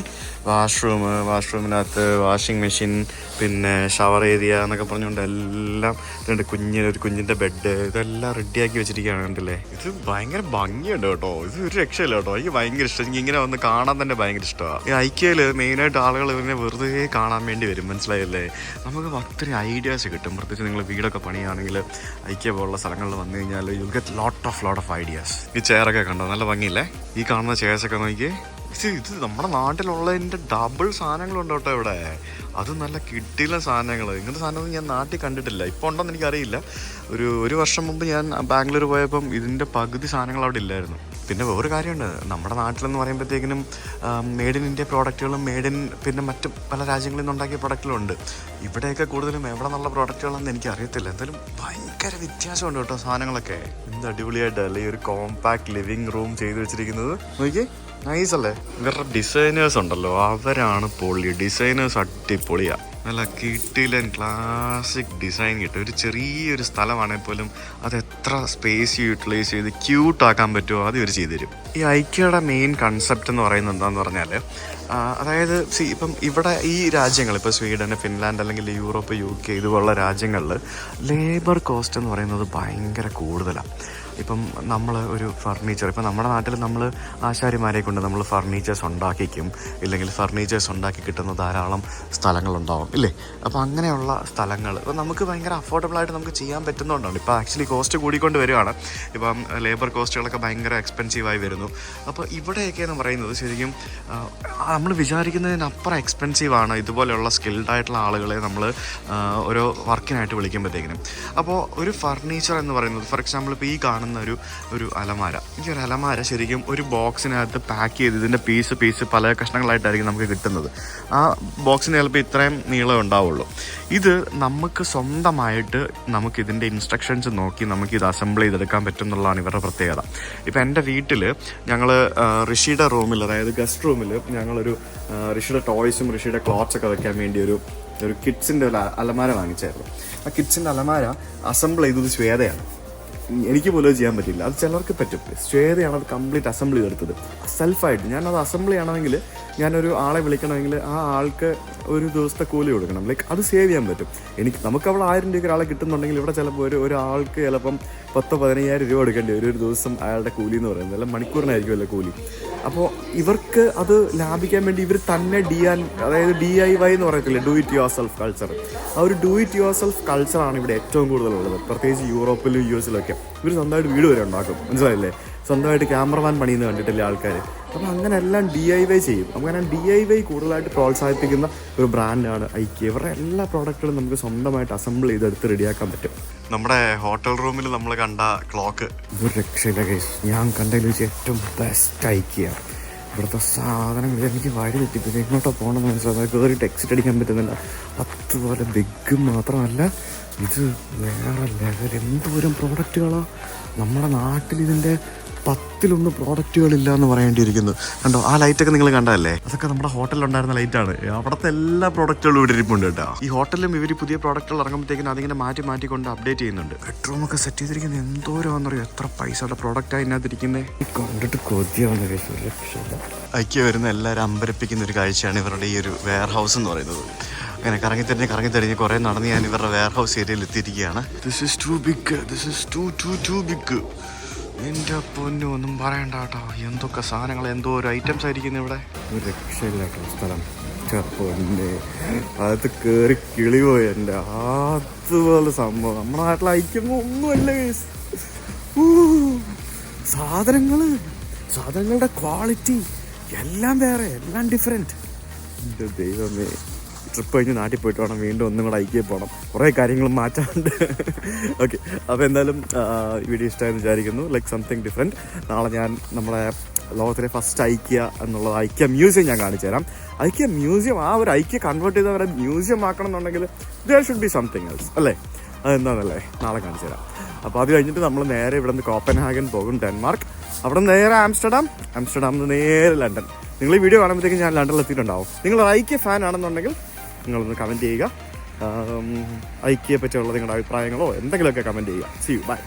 വാഷ്റൂമിനകത്ത് വാഷിംഗ് മെഷീൻ, പിന്നെ ഷവർ ഏരിയ എന്നൊക്കെ പറഞ്ഞുകൊണ്ട് എല്ലാം ഇതുണ്ട്. ഒരു കുഞ്ഞിൻ്റെ ബെഡ്, ഇതെല്ലാം റെഡിയാക്കി വെച്ചിരിക്കുകയാണ്. കണ്ടില്ലേ, ഇത് ഭയങ്കര ഭംഗിയുണ്ട് കേട്ടോ. ഇത് ഒരു രക്ഷയില്ല കേട്ടോ. എനിക്ക് ഭയങ്കര ഇഷ്ടം. എനിക്ക് ഇങ്ങനെ വന്ന് കാണാൻ തന്നെ ഭയങ്കര ഇഷ്ടമാണ്. ഈ ഐക്യയിൽ മെയിനായിട്ട് ആളുകൾ ഇവരെ വെറുതെ കാണാൻ വേണ്ടി വരും, മനസ്സിലായല്ലേ. നമുക്ക് ഒത്തിരി ഐഡിയാസ് കിട്ടും. പ്രത്യേകിച്ച് നിങ്ങൾ വീടൊക്കെ പണിയാണെങ്കിൽ ഐക്യ പോലുള്ള സ്ഥലങ്ങളിൽ വന്നു കഴിഞ്ഞാൽ you get lot of ideas. ഈ ചെയറൊക്കെ കണ്ടോ, നല്ല ഭംഗിയില്ലേ. ഈ കാണുന്ന ചെയർസൊക്കെ നോക്കിയേ. ഇത് നമ്മുടെ നാട്ടിലുള്ളതിൻ്റെ ഡബിൾ സാധനങ്ങളുണ്ട് കേട്ടോ ഇവിടെ. അത് നല്ല കിട്ടിയുള്ള സാധനങ്ങൾ. ഇങ്ങനത്തെ സാധനമൊന്നും ഞാൻ നാട്ടിൽ കണ്ടിട്ടില്ല. ഇപ്പോൾ ഉണ്ടോയെന്ന് എനിക്കറിയില്ല. ഒരു വർഷം മുമ്പ് ഞാൻ ബാംഗ്ലൂർ പോയപ്പം ഇതിൻ്റെ പകുതി സാധനങ്ങൾ അവിടെ ഇല്ലായിരുന്നു. പിന്നെ വേറൊരു കാര്യമുണ്ട്, നമ്മുടെ നാട്ടിലെന്ന് പറയുമ്പോഴത്തേക്കിനും മെയ്ഡ് ഇൻ ഇന്ത്യ പ്രോഡക്റ്റുകളും പിന്നെ മറ്റ് പല രാജ്യങ്ങളിൽ നിന്ന് ഉണ്ടാക്കിയ പ്രോഡക്റ്റുകളുണ്ട്. ഇവിടെയൊക്കെ കൂടുതലും എവിടെ നിന്നുള്ള പ്രോഡക്റ്റുകളെന്ന് എനിക്ക് അറിയത്തില്ല. എന്തായാലും ഭയങ്കര വ്യത്യാസമുണ്ട് കേട്ടോ സാധനങ്ങളൊക്കെ. എന്ത് അടിപൊളിയായിട്ടല്ലേ ഈ ഒരു കോമ്പാക്ട് ലിവിങ് റൂം ചെയ്ത് വെച്ചിരിക്കുന്നത്. നോക്കിയേ, നൈസ് അല്ലേ. ഇവരുടെ ഡിസൈനേഴ്സ് ഉണ്ടല്ലോ, അവരാണ് പൊളി. ഡിസൈനേഴ്സ് അടിപൊളിയാണ്. നല്ല കിട്ടിലൻ ക്ലാസിക് ഡിസൈൻ കിട്ടും. ഒരു ചെറിയൊരു സ്ഥലമാണെങ്കിൽ പോലും അത് എത്ര സ്പേസ് യൂട്ടിലൈസ് ചെയ്ത് ക്യൂട്ടാക്കാൻ പറ്റുമോ അത് ഇവർ ചെയ്തു തരും. ഈ ഐക്യയുടെ മെയിൻ കൺസെപ്റ്റ് എന്ന് പറയുന്നത് എന്താണെന്ന് പറഞ്ഞാൽ, അതായത് ഇപ്പം ഇവിടെ ഈ രാജ്യങ്ങൾ, ഇപ്പോൾ സ്വീഡൻ, ഫിൻലാൻഡ് അല്ലെങ്കിൽ യൂറോപ്പ്, UK ഇതുപോലുള്ള രാജ്യങ്ങളിൽ ലേബർ കോസ്റ്റ് എന്ന് പറയുന്നത് ഭയങ്കര കൂടുതലാണ്. ഇപ്പം നമ്മൾ ഒരു ഫർണിച്ചർ, ഇപ്പം നമ്മുടെ നാട്ടിൽ നമ്മൾ ആശാരിമാരെ കൊണ്ട് നമ്മൾ ഫർണിച്ചേഴ്സ് ഉണ്ടാക്കിക്കും, ഇല്ലെങ്കിൽ ഫർണിച്ചേഴ്സ് ഉണ്ടാക്കി കിട്ടുന്ന ധാരാളം സ്ഥലങ്ങളുണ്ടാവും ഇല്ലേ. അപ്പോൾ അങ്ങനെയുള്ള സ്ഥലങ്ങൾ ഇപ്പം നമുക്ക് ഭയങ്കര അഫോർഡബിളായിട്ട് നമുക്ക് ചെയ്യാൻ പറ്റുന്നതുകൊണ്ടാണ്. ഇപ്പോൾ ആക്ച്വലി കോസ്റ്റ് കൂടിക്കൊണ്ട് വരികയാണ്. ഇപ്പം ലേബർ കോസ്റ്റുകളൊക്കെ ഭയങ്കര എക്സ്പെൻസീവായി വരുന്നു. അപ്പോൾ ഇവിടെയൊക്കെ എന്ന് പറയുന്നത് ശരിക്കും നമ്മൾ വിചാരിക്കുന്നതിനപ്പുറം എക്സ്പെൻസീവാണ് ഇതുപോലെയുള്ള സ്കിൽഡ് ആയിട്ടുള്ള ആളുകളെ നമ്മൾ ഓരോ വർക്കിനായിട്ട് വിളിക്കുമ്പോഴത്തേക്കിനും. അപ്പോൾ ഒരു ഫർണിച്ചർ എന്ന് പറയുന്നത്, ഫോർ എക്സാമ്പിൾ ഇപ്പോൾ ഈ കാണുന്ന ഒരു അലമാര, ഈ ഒരു അലമാര ശരിക്കും ഒരു ബോക്സിനകത്ത് പാക്ക് ചെയ്ത് ഇതിൻ്റെ പീസ് പല കഷ്ണങ്ങളായിട്ടായിരിക്കും നമുക്ക് കിട്ടുന്നത്. ആ ബോക്സിന് ചിലപ്പോൾ ഇത്രയും നീളം ഉണ്ടാവുള്ളൂ. ഇത് നമുക്ക് സ്വന്തമായിട്ട് നമുക്കിതിൻ്റെ ഇൻസ്ട്രക്ഷൻസ് നോക്കി നമുക്കിത് അസംബിൾ ചെയ്തെടുക്കാൻ പറ്റും എന്നുള്ളതാണ് ഇവരുടെ പ്രത്യേകത. ഇപ്പോൾ എൻ്റെ വീട്ടിൽ ഞങ്ങൾ ഋഷിയുടെ റൂമിൽ, അതായത് ഗസ്റ്റ് റൂമിൽ ഞങ്ങളൊരു ഋഷിയുടെ ടോയ്സും ഋഷിയുടെ ക്ലോത്ത്സൊക്കെ വെക്കാൻ വേണ്ടി ഒരു കിഡ്സിൻ്റെ ഒരു അലമാര വാങ്ങിച്ചായിരുന്നു. ആ കിഡ്സിൻ്റെ അലമാര അസംബിൾ ചെയ്തത് ശ്വേതയാണ്. എനിക്ക് പോലും ചെയ്യാൻ പറ്റില്ല, അത് ചിലർക്ക് പറ്റും. ശ്വേതയാണ് അത് കംപ്ലീറ്റ് അസംബിൾ ചെയ്തെടുത്തത് സെൽഫായിട്ട്. ഞാനത് അസംബിൾ ചെയ്യണമെങ്കിൽ ഞാനൊരു ആളെ വിളിക്കണമെങ്കിൽ ആ ആൾക്ക് ഒരു ദിവസത്തെ കൂലി കൊടുക്കണം. ലൈക്ക് അത് സേവ് ചെയ്യാൻ പറ്റും. നമുക്ക് അവിടെ 1000 രൂപയ്ക്ക് ഒരാളെ കിട്ടുന്നുണ്ടെങ്കിൽ ഇവിടെ ചിലപ്പോൾ ഒരാൾക്ക് ചിലപ്പം 10-15,000 രൂപ കൊടുക്കേണ്ടി വരും ഒരു ദിവസം അയാളുടെ കൂലി എന്ന് പറയുന്നത്. അല്ല മണിക്കൂറിനായിരിക്കുമല്ലോ കൂലി. അപ്പോൾ ഇവർക്ക് അത് ലാഭിക്കാൻ വേണ്ടി ഇവർ തന്നെ അതായത് DIY എന്ന് പറയത്തില്ലേ, do it your self culture. ആ ഒരു ഡു ഇറ്റ് യുവർ സെൽഫ് കൾച്ചറാണ് ഇവിടെ ഏറ്റവും കൂടുതലുള്ളത്. പ്രത്യേകിച്ച് യൂറോപ്പിലും US-ലൊക്കെ ഇവർ സ്വന്തമായിട്ട് വീട് വരെ ഉണ്ടാക്കും, മനസ്സിലായില്ലേ. സ്വന്തമായിട്ട് ക്യാമറമാൻ പണിയുന്ന കണ്ടിട്ടില്ലേ ആൾക്കാർ. അപ്പോൾ അങ്ങനെ എല്ലാം DIY ചെയ്യും. അങ്ങനെ DIY കൂടുതലായിട്ട് പ്രോത്സാഹിപ്പിക്കുന്ന ഒരു ബ്രാൻഡാണ് IKEA. ഇവരുടെ എല്ലാ പ്രോഡക്റ്റുകളും നമുക്ക് സ്വന്തമായിട്ട് അസംബിൾ ചെയ്തെടുത്ത് റെഡിയാക്കാൻ പറ്റും. നമ്മുടെ ഹോട്ടൽ റൂമിൽ നമ്മൾ കണ്ട ക്ലോക്ക് ഒരു രക്ഷയില്ല ഗൈസ്. ഞാൻ കണ്ടതിൽ വെച്ച് ഏറ്റവും ബെസ്റ്റ് IKEA. ഇവിടുത്തെ സാധനങ്ങൾ എനിക്ക് വഴി തെറ്റിപ്പിക്കും. എങ്ങോട്ടോ പോകണമെന്ന് മനസ്സിലായി കയറിയിട്ട് എക്സിറ്റ് അടിക്കാൻ പറ്റുന്നില്ല. അതുപോലെ ബിഗ് മാത്രമല്ല, ഇത് വേറെ ലെവൽ. എന്തോരം പ്രോഡക്റ്റുകളാണ് നമ്മുടെ നാട്ടിൽ. ഇതിൻ്റെ 10-1 പ്രോഡക്റ്റുകളില്ല എന്ന് പറയേണ്ടിയിരിക്കുന്നു. കണ്ടോ ആ ലൈറ്റൊക്കെ നിങ്ങൾ കണ്ടതല്ലേ? അതൊക്കെ നമ്മുടെ ഹോട്ടലിലുണ്ടായിരുന്ന ലൈറ്റാണ്. അവിടുത്തെ എല്ലാ പ്രോഡക്റ്റുകളും ഇവിടെ ഇരിപ്പുണ്ട് കേട്ടോ. ഈ ഹോട്ടലിലും ഇവർ പുതിയ പ്രോഡക്റ്റുകൾ ഇറങ്ങുമ്പോഴത്തേക്കും അതിങ്ങനെ മാറ്റിക്കൊണ്ട് അപ്ഡേറ്റ് ചെയ്യുന്നുണ്ട്. ബെഡ്റൂമൊക്കെ സെറ്റ് ചെയ്തിരിക്കുന്നത് എന്തോരാണെന്നറിയോ, എത്ര പൈസയുടെ പ്രോഡക്റ്റാണ് ഇതിനകത്തിരിക്കുന്നത്. കണ്ടിട്ട് കൊതിയാണ്. IKEA വരുന്ന എല്ലാവരും അമ്പരപ്പിക്കുന്ന ഒരു കാഴ്ചയാണ് ഇവരുടെ ഈ ഒരു വെയർ ഹൗസ് എന്ന് പറയുന്നത്. അങ്ങനെ കറങ്ങിത്തിരിഞ്ഞ് കുറേ നടന്ന് ഞാൻ ഇവരുടെ വെയർ ഹൗസ് ഏരിയയിൽ എത്തിയിരിക്കുകയാണ്. This is too big. എൻ്റെ പൊന്നു ഒന്നും പറയണ്ട കേട്ടോ. എന്തൊക്കെ സാധനങ്ങൾ, എന്തോ ഒരു ഐറ്റംസ് ആയിരിക്കുന്നു ഇവിടെ. ഒരു രക്ഷയില്ല കേട്ടോ സ്ഥലം. ചെറുപ്പൊന്നെ അത് കയറി കിളി പോയി എൻ്റെ. അതുപോലെ സംഭവം നമ്മുടെ നാട്ടിൽ അയക്കുമ്പോൾ ഒന്നുമല്ല. സാധനങ്ങളുടെ ക്വാളിറ്റി എല്ലാം വേറെ, എല്ലാം ഡിഫറെൻറ്റ്. എൻ്റെ ദൈവമേ, ട്രിപ്പ് കഴിഞ്ഞ് നാട്ടിൽ പോയിട്ട് വേണം വീണ്ടും ഒന്നും കൂടെ IKEA പോകണം. കുറേ കാര്യങ്ങൾ മാറ്റാറുണ്ട്. ഓക്കെ, അപ്പോൾ എന്തായാലും വീഡിയോ ഇഷ്ടമായെന്ന് വിചാരിക്കുന്നു. Like something different. നാളെ ഞാൻ നമ്മുടെ ലോകത്തിലെ ഫസ്റ്റ് IKEA എന്നുള്ളത് IKEA മ്യൂസിയം ഞാൻ കാണിച്ചു തരാം. IKEA മ്യൂസിയം, ആ ഒരു IKEA കൺവേർട്ട് ചെയ്തവരെ മ്യൂസിയം ആക്കണം എന്നുണ്ടെങ്കിൽ there should be something else അല്ലേ? അതെന്താണെന്നല്ലേ നാളെ കാണിച്ചു തരാം. അപ്പോൾ അത് കഴിഞ്ഞിട്ട് നമ്മൾ നേരെ ഇവിടെ നിന്ന് കോപ്പൻഹാഗൻ പോകും, ഡെൻമാർക്ക്. അവിടെ നിന്ന് നേരെ ആംസ്റ്റർഡാമിൽ നിന്ന് നേരെ ലണ്ടൻ. നിങ്ങൾ ഈ വീഡിയോ കാണുമ്പോഴത്തേക്കും ഞാൻ ലണ്ടനിൽ എത്തിയിട്ടുണ്ടാവും. നിങ്ങൾ IKEA ഫാൻ ആണെന്നുണ്ടെങ്കിൽ നിങ്ങളൊന്ന് കമൻറ്റ് ചെയ്യുക. IKEA പറ്റിയുള്ള നിങ്ങളുടെ അഭിപ്രായങ്ങളോ എന്തെങ്കിലുമൊക്കെ കമൻറ്റ് ചെയ്യുക. See you, bye.